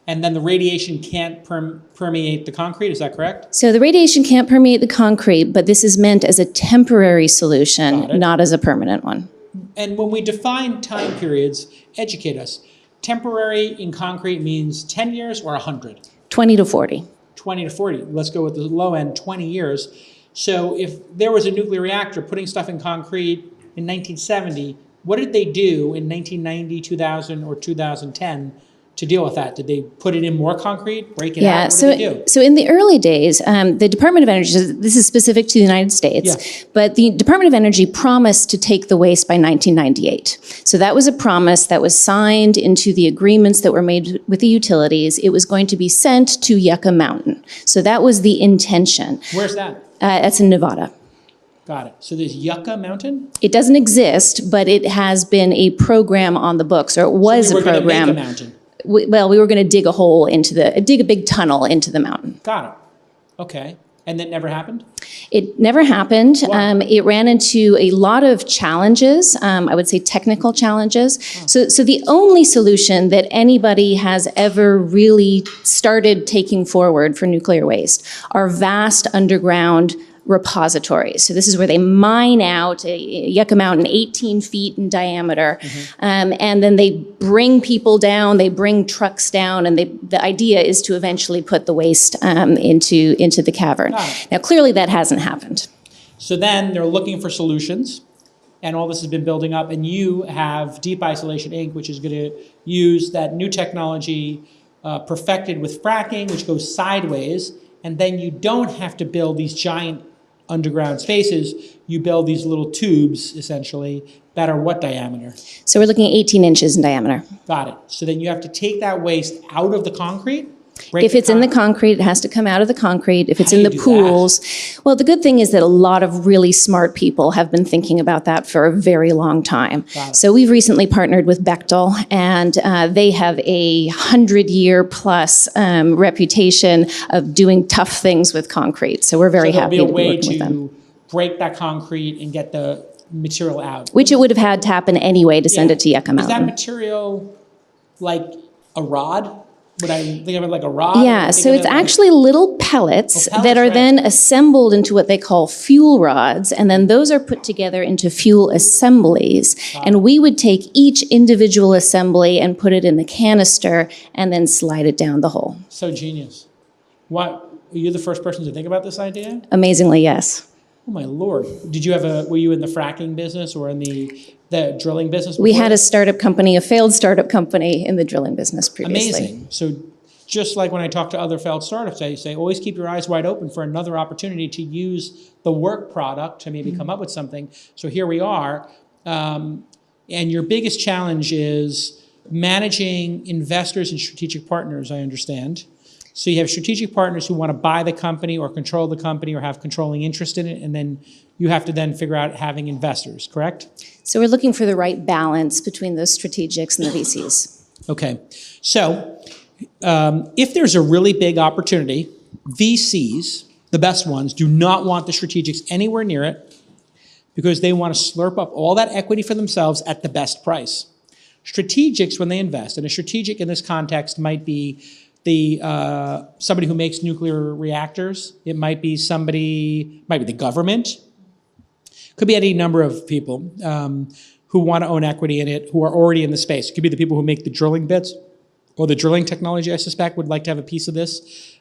and then the radiation can't permeate the concrete, is that correct? So the radiation can't permeate the concrete, but this is meant as a temporary solution, not as a permanent one. And when we define time periods, educate us. Temporary in concrete means 10 years or 100? 20 to 40. 20 to 40. Let's go with the low end, 20 years. So if there was a nuclear reactor putting stuff in concrete in 1970, what did they do in 1990, 2000, or 2010 to deal with that? Did they put it in more concrete, break it out? What did they do? So in the early days, the Department of Energy, this is specific to the United States, but the Department of Energy promised to take the waste by 1998. So that was a promise that was signed into the agreements that were made with the utilities. It was going to be sent to Yucca Mountain. So that was the intention. Where's that? That's in Nevada. Got it. So there's Yucca Mountain? It doesn't exist, but it has been a program on the books, or it was a program. So we were going to make a mountain. We were going to dig dig a big tunnel into the mountain. Got it. Okay. And that never happened? It never happened. Wow. It ran into a lot of challenges, I would say technical challenges. So the only solution that anybody has ever really started taking forward for nuclear waste are vast underground repositories. So this is where they mine out Yucca Mountain 18 feet in diameter, and then they bring people down, they bring trucks down, and the idea is to eventually put the waste into the cavern. Now, clearly that hasn't happened. So then they're looking for solutions, and all this has been building up, and you have Deep Isolation Inc., which is going to use that new technology perfected with fracking, which goes sideways, and then you don't have to build these giant underground spaces. You build these little tubes, essentially, that are what diameter? So we're looking at 18 inches in diameter. Got it. So then you have to take that waste out of the concrete? If it's in the concrete, it has to come out of the concrete. If it's in the pools, well, the good thing is that a lot of really smart people have been thinking about that for a very long time. So we've recently partnered with Bechtel, and they have a 100-year plus reputation of doing tough things with concrete. So we're very happy to be working with them. So there'll be a way to break that concrete and get the material out. Which it would have had to happen anyway to send it to Yucca Mountain. Is that material like a rod? Would I think of it like a rod? Yeah, so it's actually little pellets that are then assembled into what they call fuel rods, and then those are put together into fuel assemblies. And we would take each individual assembly and put it in a canister and then slide it down the hole. So genius. What, were you the first person to think about this idea? Amazingly, yes. Oh my Lord. Were you in the fracking business or in the drilling business before? We had a startup company, a failed startup company in the drilling business previously. Amazing. So just like when I talk to other failed startups, I say, always keep your eyes wide open for another opportunity to use the work product to maybe come up with something. So here we are. And your biggest challenge is managing investors and strategic partners, I understand. So you have strategic partners who want to buy the company or control the company or have controlling interest in it, and then you have to then figure out having investors, correct? So we're looking for the right balance between those strategics and the VCs. Okay. So if there's a really big opportunity, VCs, the best ones, do not want the strategics anywhere near it because they want to slurp up all that equity for themselves at the best price. Strategics, when they invest, and a strategic in this context might be somebody who makes nuclear reactors. It might be the government. Could be any number of people who want to own equity in it, who are already in the space. It could be the people who make the drilling bits or the drilling technology, I suspect, would like to have a piece of this.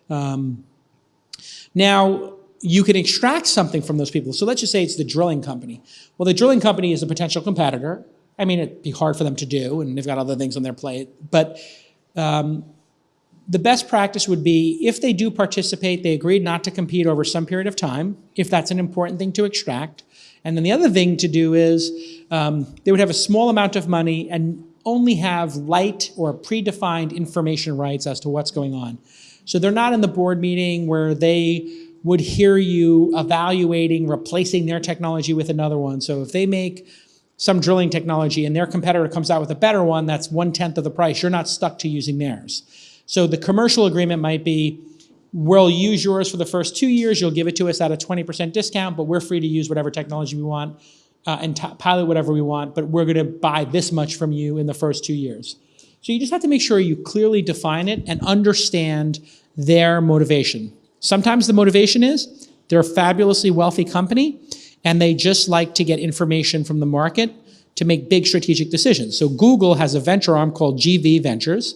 Now, you can extract something from those people. So let's just say it's the drilling company. Well, the drilling company is a potential competitor. I mean, it'd be hard for them to do, and they've got other things on their plate. But the best practice would be if they do participate, they agreed not to compete over some period of time, if that's an important thing to extract. And then the other thing to do is they would have a small amount of money and only have light or predefined information rights as to what's going on. So they're not in the board meeting where they would hear you evaluating replacing their technology with another one. So if they make some drilling technology and their competitor comes out with a better one that's 1/10 of the price, you're not stuck to using theirs. So the commercial agreement might be, we'll use yours for the first 2 years, you'll give it to us at a 20% discount, but we're free to use whatever technology we want and pilot whatever we want, but we're gonna buy this much from you in the first 2 years. So you just have to make sure you clearly define it and understand their motivation. Sometimes the motivation is they're a fabulously wealthy company and they just like to get information from the market to make big strategic decisions. So Google has a venture arm called GV Ventures.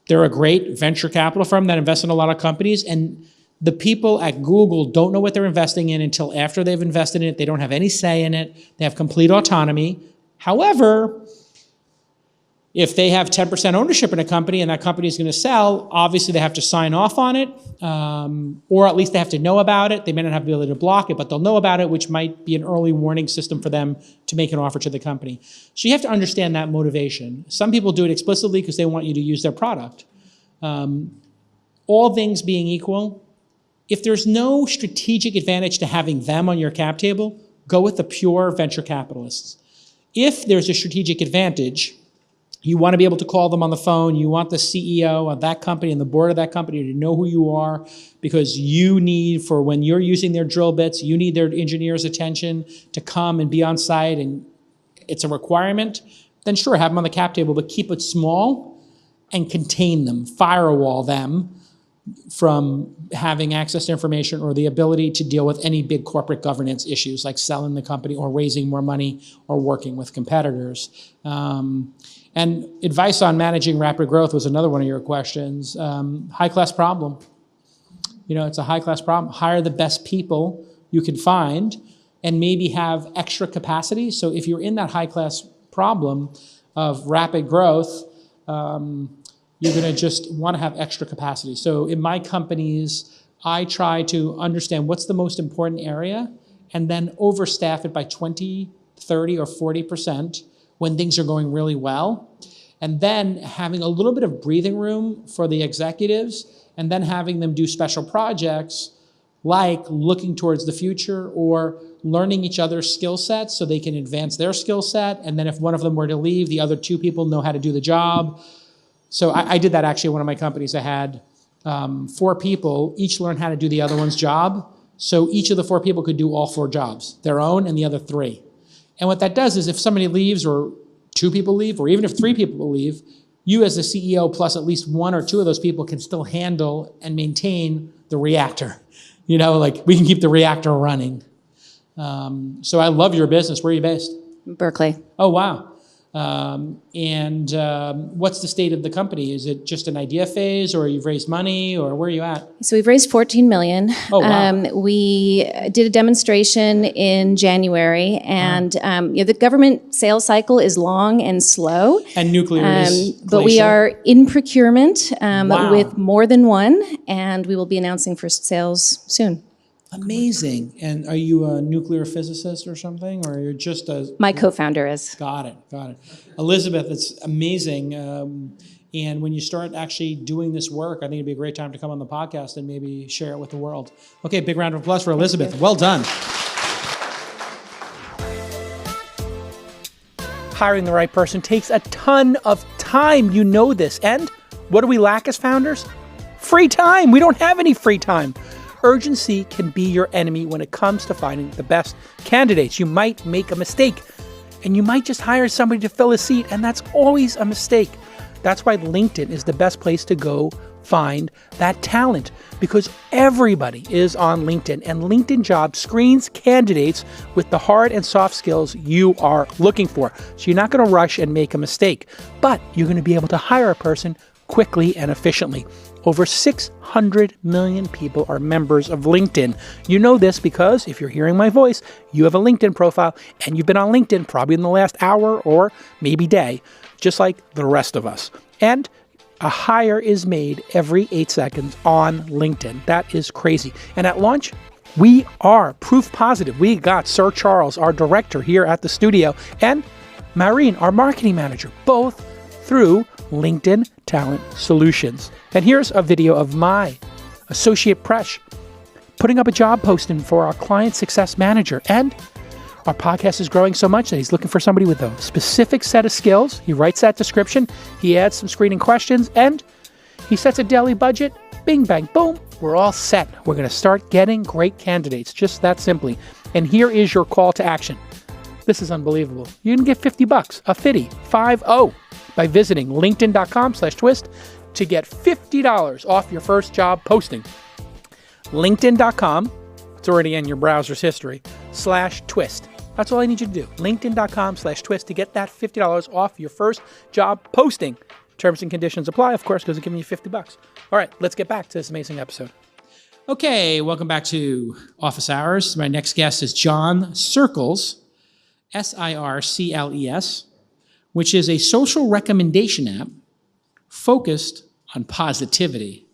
They're a great venture capital firm that invests in a lot of companies, and the people at Google don't know what they're investing in until after they've invested in it. They don't have any say in it. They have complete autonomy. However, if they have 10% ownership in a company and that company is going to sell, obviously they have to sign off on it, or at least they have to know about it. They may not have the ability to block it, but they'll know about it, which might be an early warning system for them to make an offer to the company. So you have to understand that motivation. Some people do it explicitly because they want you to use their product. All things being equal, if there's no strategic advantage to having them on your cap table, go with the pure venture capitalists. If there's a strategic advantage, you want to be able to call them on the phone. You want the CEO of that company and the board of that company to know who you are, because you need, for when you're using their drill bits, you need their engineers' attention to come and be on site, and it's a requirement. Then sure, have them on the cap table, but keep it small and contain them, firewall them from having access to information or the ability to deal with any big corporate governance issues like selling the company or raising more money or working with competitors. And advice on managing rapid growth was another one of your questions. High-class problem. You know, it's a high-class problem. Hire the best people you can find and maybe have extra capacity. So if you're in that high-class problem of rapid growth, you're going to just want to have extra capacity. So in my companies, I try to understand what's the most important area and then overstaff it by 20, 30, or 40% when things are going really well. And then having a little bit of breathing room for the executives and then having them do special projects like looking towards the future or learning each other's skill sets so they can advance their skill set. And then if one of them were to leave, the other two people know how to do the job. So I did that actually at one of my companies. I had 4 people, each learn how to do the other one's job. So each of the 4 people could do all 4 jobs, their own and the other 3. And what that does is if somebody leaves or 2 people leave, or even if 3 people leave, you as the CEO plus at least one or two of those people can still handle and maintain the reactor. Like we can keep the reactor running. So I love your business. Where are you based? Berkeley. Oh, wow. What's the state of the company? Is it just an idea phase, or you've raised money, or where are you at? So we've raised $14 million. Oh, wow. We did a demonstration in January, and the government sales cycle is long and slow. And nuclear is but we glacial. are in procurement Wow. with more than one, and we will be announcing first sales soon. Amazing. And are you a nuclear physicist or something, or you're just a... My co-founder is. Got it. Elizabeth, it's amazing. And when you start actually doing this work, I think it'd be a great time to come on the podcast and maybe share it with the world. Okay, big round of applause for Elizabeth. Well done. Hiring the right person takes a ton of time. You know this. And what do we lack as founders? Free time. We don't have any free time. Urgency can be your enemy when it comes to finding the best candidates. You might make a mistake, and you might just hire somebody to fill a seat, and that's always a mistake. That's why LinkedIn is the best place to go find that talent, because everybody is on LinkedIn, and LinkedIn Jobs screens candidates with the hard and soft skills you are looking for. So you're not going to rush and make a mistake, but you're going to be able to hire a person quickly and efficiently. Over 600 million people are members of LinkedIn. You know this because if you're hearing my voice, you have a LinkedIn profile, and you've been on LinkedIn probably in the last hour or maybe day, just like the rest of us. And a hire is made every 8 seconds on LinkedIn. That is crazy. And at launch, we are proof positive. We got Sir Charles, our director, here at the studio, and Maureen, our marketing manager, both through LinkedIn Talent Solutions. And here's a video of my associate Presh putting up a job posting for our client success manager. And our podcast is growing so much that he's looking for somebody with a specific set of skills. He writes that description, he adds some screening questions, and he sets a daily budget. Bing, bang, boom. We're all set. We're going to start getting great candidates, just that simply. And here is your call to action. This is unbelievable. You can get $50, a 50, by visiting linkedin.com/twist to get $50 off your first job posting. LinkedIn.com, it's already in your browser's history, /twist. That's all I need you to do. LinkedIn.com/twist to get that $50 off your first job posting. Terms and conditions apply, of course, because it's giving you $50. All right, let's get back to this amazing episode. Okay, welcome back to Office Hours. My next guest is John Sircles, Sircles, which is a social recommendation app focused on positivity.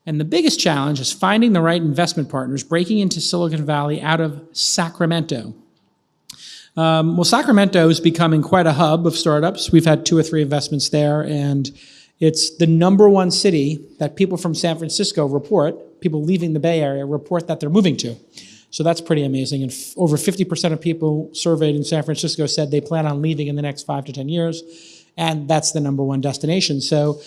And the biggest challenge is finding the right investment partners breaking into Silicon Valley out of Sacramento. Sacramento is becoming quite a hub of startups. We've had 2 or 3 investments there, and it's the number one city that people from San Francisco report, people leaving the Bay Area report that they're moving to. So that's pretty amazing. And over 50% of people surveyed in San Francisco said they plan on leaving in the next 5 to 10 years. And that's the number one destination. So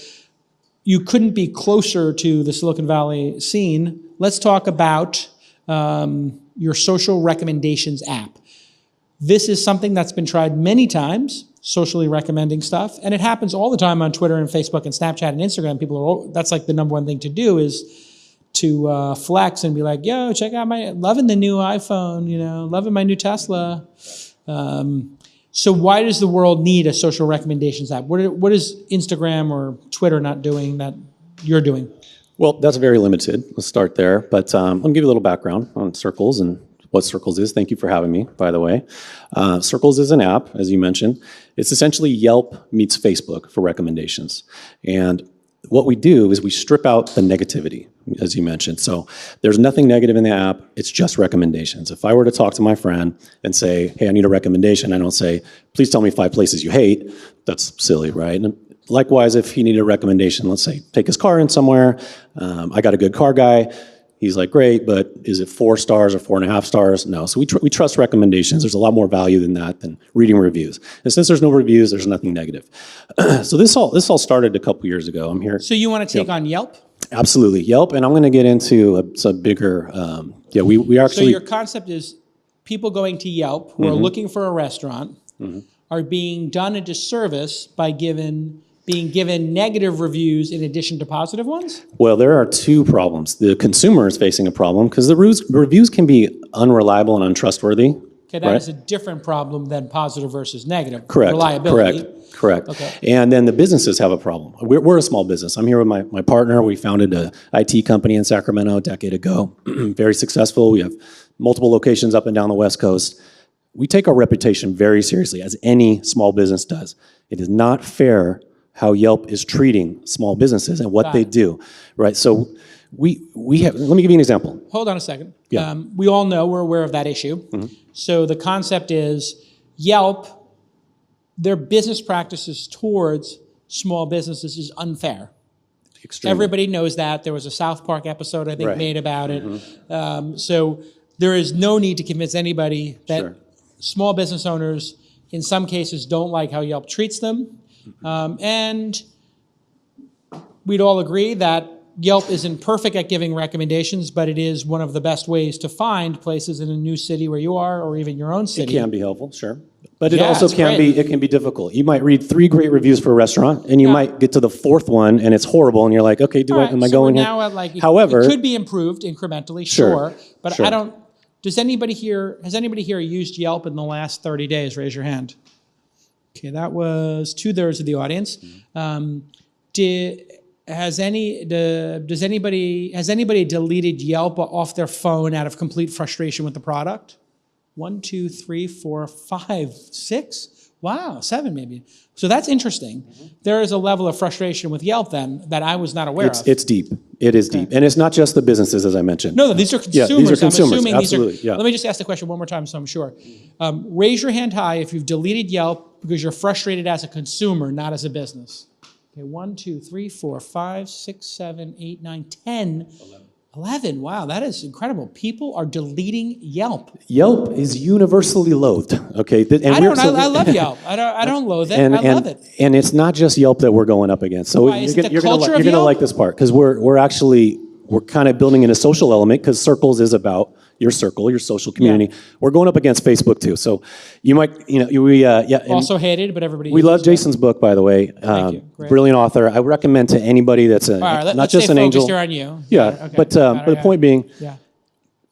you couldn't be closer to the Silicon Valley scene. Let's talk about your social recommendations app. This is something that's been tried many times, socially recommending stuff. And it happens all the time on Twitter and Facebook and Snapchat and Instagram. That's like the number one thing to do is to flex and be like, yo, check out loving the new iPhone, loving my new Tesla. So why does the world need a social recommendations app? What is Instagram or Twitter not doing that you're doing? Well, that's very limited. Let's start there. But let me give you a little background on Sircles and what Sircles is. Thank you for having me, by the way. Sircles is an app, as you mentioned. It's essentially Yelp meets Facebook for recommendations. And what we do is we strip out the negativity, as you mentioned. So there's nothing negative in the app. It's just recommendations. If I were to talk to my friend and say, hey, I need a recommendation, I don't say, please tell me 5 places you hate. That's silly, right? And likewise, if he needed a recommendation, let's say, take his car in somewhere. I got a good car guy. He's like, great, but is it 4 stars or 4.5 stars? No. So we trust recommendations. There's a lot more value than that than reading reviews. And since there's no reviews, there's nothing negative. So this all started a couple years ago. I'm here. So you want to take on Yelp? Absolutely, Yelp. And I'm going to get into some bigger. We actually. So your concept is people going to Yelp who are looking for a restaurant, are being done a disservice by being given negative reviews in addition to positive ones? Well, there are two problems. The consumer is facing a problem because the reviews can be unreliable and untrustworthy. Okay, that is a different problem than positive versus negative. Correct. Reliability. Correct. Okay. And then the businesses have a problem. We're a small business. I'm here with my partner. We founded an IT company in Sacramento a decade ago. Very successful. We have multiple locations up and down the West Coast. We take our reputation very seriously, as any small business does. It is not fair how Yelp is treating small businesses and what they do, right? So we have, let me give you an example. Hold on a second. Yeah. We all know, we're aware of that issue. So the concept is Yelp, their business practices towards small businesses is unfair. Extremely. Everybody knows that. There was a South Park episode, I think, Right. made about it. So there is no need to convince anybody that Sure. small business owners, in some cases, don't like how Yelp treats them. And we'd all agree that Yelp isn't perfect at giving recommendations, but it is one of the best ways to find places in a new city where you are, or even your own It city. can be helpful, sure. But it Yeah, also it's can great. be difficult. You might read 3 great reviews for a restaurant, and you Yeah. might get to the 4th one, and it's horrible, and you're like, okay, All right, am I so going we're here? now at like, However, it could be improved incrementally, Sure, but sure. I don't, has anybody here used Yelp in the last 30 days? Raise your hand. Okay, that was 2/3 of the audience. Has anybody deleted Yelp off their phone out of complete frustration with the product? 1, 2, 3, 4, 5, 6. Wow, 7 maybe. So that's interesting. There is a level of frustration with Yelp then that I was not aware of. it's deep. It is deep. And it's not just the businesses, as I mentioned. No, these are Yeah, consumers. these are consumers, I'm assuming absolutely, these are. yeah. Let me just ask the question one more time so I'm sure. Raise your hand high if you've deleted Yelp because you're frustrated as a consumer, not as a business. Okay, 1, 2, 3, 4, 5, 6, 7, 8, 9, 10. 11. Wow, that is incredible. People are deleting Yelp. Yelp is universally loathed. Okay, I love Yelp. I don't loathe it. I love it. And it's not just Yelp that we're going up against. So Why, is it the culture of you're gonna Yelp? like this part because we're kind of building in a social element because Sircles is about your circle, your social community. Yeah. We're going up against Facebook too. So you might, and Also hated, but everybody we uses love it. Jason's book, by the way. Thank you. Great. Brilliant author. I recommend to anybody that's All right, not let's just stay an focused angel. here on you. Yeah, Okay. but the point being, Yeah.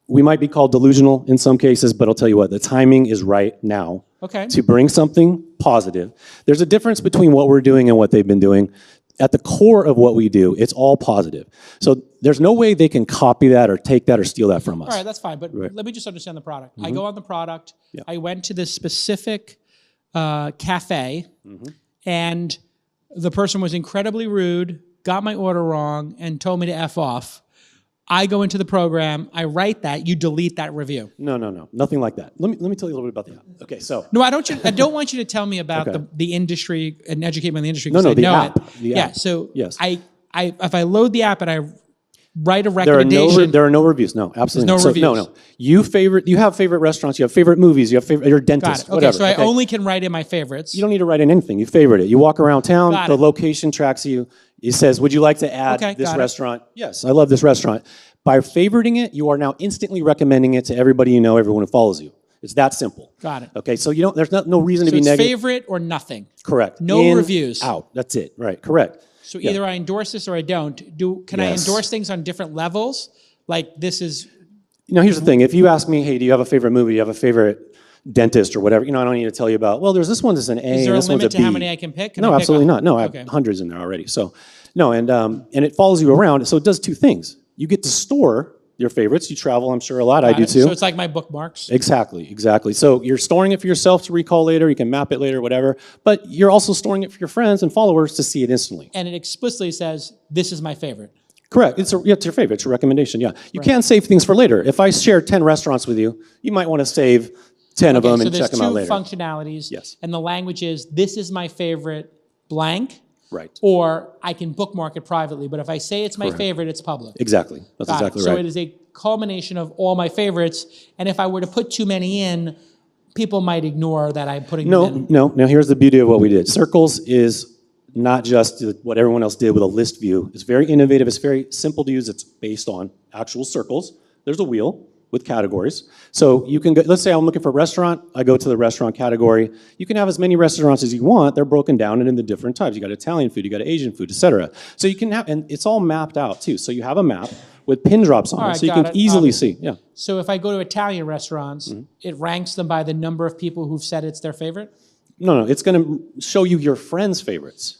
we might be called delusional in some cases, but I'll tell you what, the timing is right now Okay. to bring something positive. There's a difference between what we're doing and what they've been doing. At the core of what we do, it's all positive. So there's no way they can copy that or take that or steal that from us. All right, that's fine. But let me just understand the product. I go on the product. Yeah. I went to this specific cafe, and the person was incredibly rude, got my order wrong, and told me to F off. I go into the program, I write that, you delete that review. No, nothing like that. Let me tell you a little bit about the app. Okay, so No, I don't want you to tell me about Okay. the industry and educate me on the industry. No, 'cause I the know app. it. The Yeah. app. So Yes. I if I load the app and I write a there are recommendation. no reviews. No, absolutely There's not. no So, reviews. You have favorite restaurants, you have favorite movies, you have favorite your Got dentist, it. Okay, whatever. so I only can write in my favorites. You don't need to write in anything. You favorite it. You walk around town, Got the it. location tracks you. It says, would you like to add Okay, this got it. restaurant? Yes, I love this restaurant. By favoriting it, you are now instantly recommending it to everybody you know, everyone who follows you. It's that simple. Got it. Okay, so there's no reason to So be it's negative. favorite or nothing. Correct. No In, reviews. Out. That's it. Right. Correct. So either I endorse this or I don't. Can I Yes. endorse things on different levels? Like this is Now, here's the thing. If you ask me, hey, do you have a favorite movie? Do you have a favorite dentist or whatever? I don't need to tell you about, well, there's this one that's an A Is there and a this one's a limit B. to how many I can pick? Can No, I pick absolutely one? not. No, I Okay. have hundreds in there already. So, no, and it follows you around. So it does two things. You get to store your favorites. You travel, I'm sure, a lot. I do too. So it's like my bookmarks. Exactly. So you're storing it for yourself to recall later. You can map it later, whatever. But you're also storing it for your friends and followers to see it instantly. And it explicitly says, this is my favorite. Correct. It's your favorite. It's a recommendation. Yeah. You can save things for later. If I share 10 restaurants with you, you might want to save 10 of them so and check them there's out two later. functionalities. Yes. And the language is, this is my favorite blank. Right. Or I can bookmark it privately. But if I say it's my favorite, it's public. Exactly. That's Got it. exactly So right. it is a culmination of all my favorites. And if I were to put too many in, people might ignore that I'm putting them in. No. Now here's the beauty of what we did. Sircles is not just what everyone else did with a list view. It's very innovative. It's very simple to use. It's based on actual circles. There's a wheel. with categories. So you can go, let's say I'm looking for a restaurant, I go to the restaurant category. You can have as many restaurants as you want. They're broken down into the different types. You got Italian food, you got Asian food, etc. So you can have, and it's all mapped out too. So you have a map with pin drops on All it, right, so you got can it. easily see. Yeah. So if I go to Italian restaurants, Mm-hmm. it ranks them by the number of people who've said it's their favorite? No, it's going to show you your friends' favorites.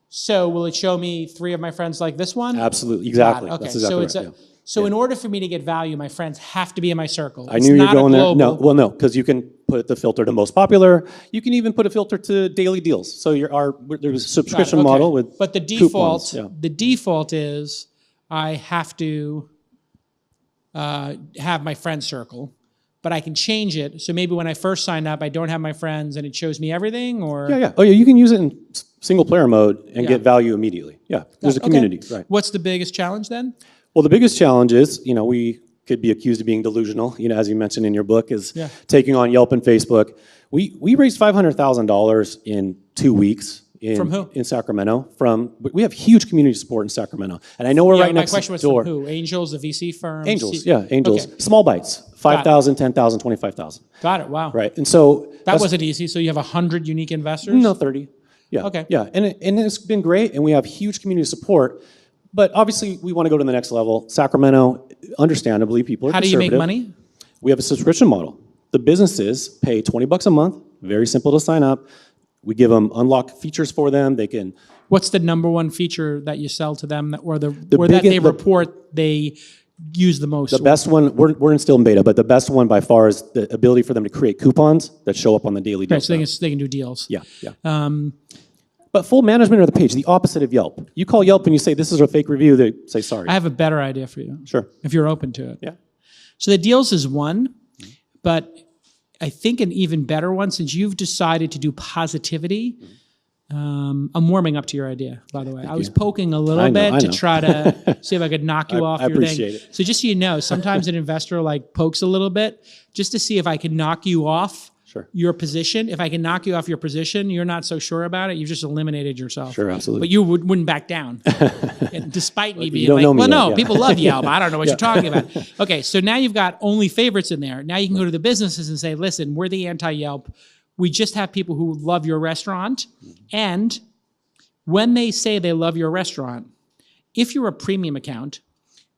So will it show me 3 of my friends like this one? Absolutely, exactly. Okay, That's exactly so right. it's so in order for me to get value, my friends have to be in my circle. I It's knew you were not a going there. No, global- well, no, because you can put the filter to most popular. You can even put a filter to daily deals. So there's a subscription Okay. model with But the coupons, default is I have to have my friend circle, but I can change it. So maybe when I first sign up, I don't have my friends, and it shows me everything. Or Yeah. Oh, yeah. You can use it in single player mode and get value immediately. Yeah. There's a community, right? What's the biggest challenge then? Well, the biggest challenge is, we could be accused of being delusional, as you mentioned in your book, is taking on Yelp and Facebook. We raised $500,000 in 2 weeks. From who? In Sacramento. We have huge community support in Sacramento. And I know we're right my next question was door. from who? Angels, the VC firm? Angels, Angels. Okay. Small bites, 5,000, 10,000, 25,000. Got it, wow. Right, and so That wasn't easy. So you have 100 unique investors? No, 30. Yeah. Okay. Yeah, and it's been great, and we have huge community support. But obviously, we want to go to the next level. Sacramento, understandably, people are How do you make conservative. money? We have a subscription model. The businesses pay $20 a month. Very simple to sign up. We give them unlocked features for them. They can. What's the number one feature that you sell to them, that biggest- they report they use the most? The best one, we're still in beta, but the best one by far is the ability for them to create coupons that show up on the daily deal. Right, so they can do deals. Yeah. But full management of the page, the opposite of Yelp. You call Yelp and you say, this is a fake review, they say sorry. I have a better idea for you. Sure. If you're open to it. Yeah. So the deals is one, but I think an even better one, since you've decided to do positivity. I'm warming up to your idea, by the way. I was poking a little bit to try to see if I could knock you off I your appreciate thing. it. So just so you know, sometimes an investor pokes a little bit just to see if I can knock you off your position. If I can knock you off your position, you're not so sure about it. You've just eliminated yourself. Sure, absolutely. But you wouldn't back down, despite me being don't know me well, no, yet, yeah. people love Yelp. I don't know what you're talking about. Okay, so now you've got only favorites in there. Now you can go to the businesses and say, listen, we're the anti-Yelp. We just have people who love your restaurant. And when they say they love your restaurant, if you're a premium account,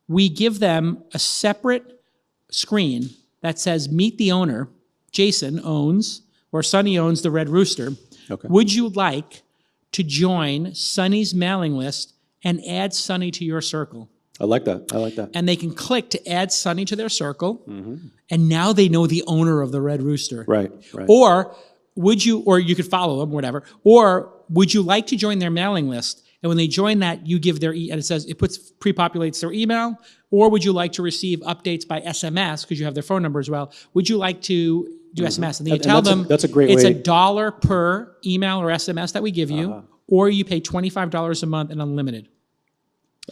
we give them a separate screen that says, meet the owner. Jason owns, or Sonny owns the Red Rooster. Okay. Would you like to join Sonny's mailing list and add Sonny to your circle? I like that. And they can click to add Sonny to their circle, and now they know the owner of the Red Rooster. Right. Or you could follow them, whatever. Or would you like to join their mailing list? And when they join that, you give and it pre-populates their email. Or would you like to receive updates by SMS, because you have their phone number as well? Would you like to do SMS? And then you tell them that's a great it's way. $1 per email or SMS that we give you, or you pay $25 a month and unlimited.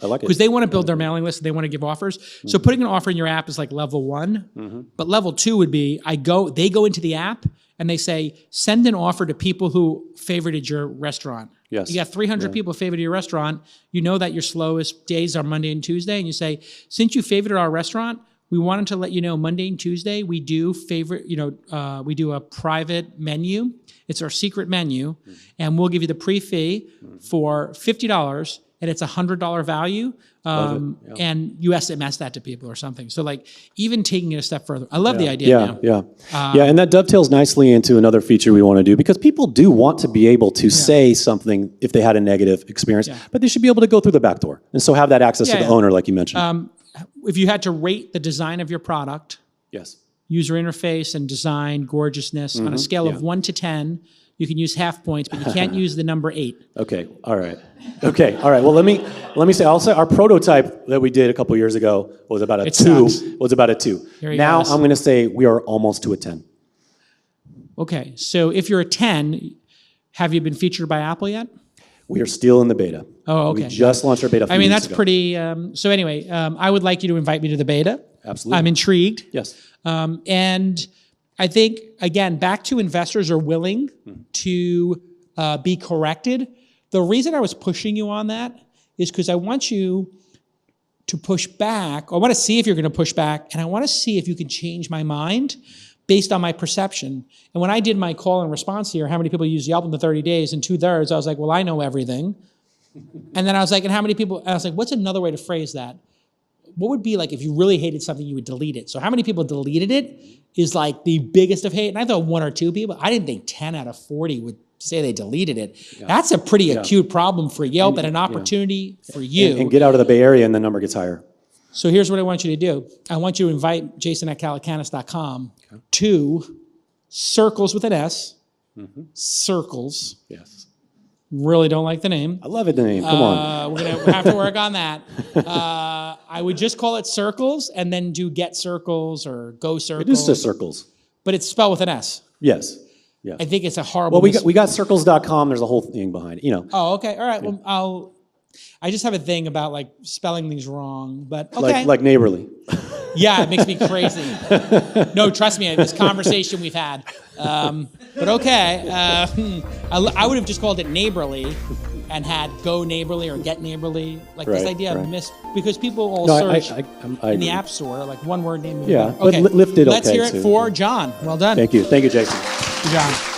I like it. Because they want to build their mailing list, and they want to give offers. So putting an offer in your app is like level 1. But level 2 would be they go into the app and they say, send an offer to people who favorited your restaurant. Yes. You got 300 people favorited your restaurant. You know that your slowest days are Monday and Tuesday. And you say, since you favorited our restaurant, we wanted to let you know Monday and Tuesday we do we do a private menu. It's our secret menu. And we'll give you the pre-fee for $50. And it's $100 value, and you SMS that to people or something. So even taking it a step further. I love the idea now. Yeah, and that dovetails nicely into another feature we want to do, because people do want to be able to say something if they had a negative experience, but they should be able to go through the back door. And so have that access to the owner, like you mentioned. If you had to rate the design of your product, Yes. user interface and design, gorgeousness, on a scale of 1 to 10, you can use half points, but you can't use the number 8. Okay. All right. Well, let me say. I'll say our prototype that we did a couple years ago was about a 2. Sucks. Was about a 2. Now I'm going to say we are almost to a 10. Okay, so if you're a 10, have you been featured by Apple yet? We are still in the beta. Oh, okay. We just launched our beta. A few weeks that's ago. pretty. So anyway, I would like you to invite me to the beta. Absolutely. I'm intrigued. Yes. And I think, again, back to investors are willing to be corrected. The reason I was pushing you on that is because I want you to push back. I want to see if you're going to push back, and I want to see if you can change my mind based on my perception. And when I did my call and response here, how many people use Yelp in the 30 days, and 2/3, I was like, well, I know everything. And then I was like, and how many people, I was like, what's another way to phrase that? What would be like if you really hated something, you would delete it. So how many people deleted it is like the biggest of hate. And I thought 1 or 2 people. I didn't think 10 out of 40 would say they deleted it. Yeah. That's a pretty acute problem for Yelp and an opportunity for you. And get out of the Bay Area and the number gets higher. So here's what I want you to do. I want you to invite jason@calacanis.com to Sircles with an S. Sircles. Yes. Really don't like the name. I love it, the name. Come on. We're going to have to work on that. I would just call it Sircles and then do Get Sircles or Go Sircles. It is just Sircles. But it's spelled with an S. Yes. Yes. I think it's a horrible... Well, we got Sircles.com. There's a whole thing behind it, Oh, okay. All right. Well, I just have a thing about like spelling things wrong, but okay. Like Neyborly. Yeah, it makes me crazy. No, trust me, this conversation we've had. But okay, I would have just called it Neighborly and had Go Neighborly or Get Neighborly. Like this idea of because people all search in the App Store, like one word name. Yeah, okay. but Lyft did okay. Let's hear it for John. Well done. Thank you, Jason. Good job.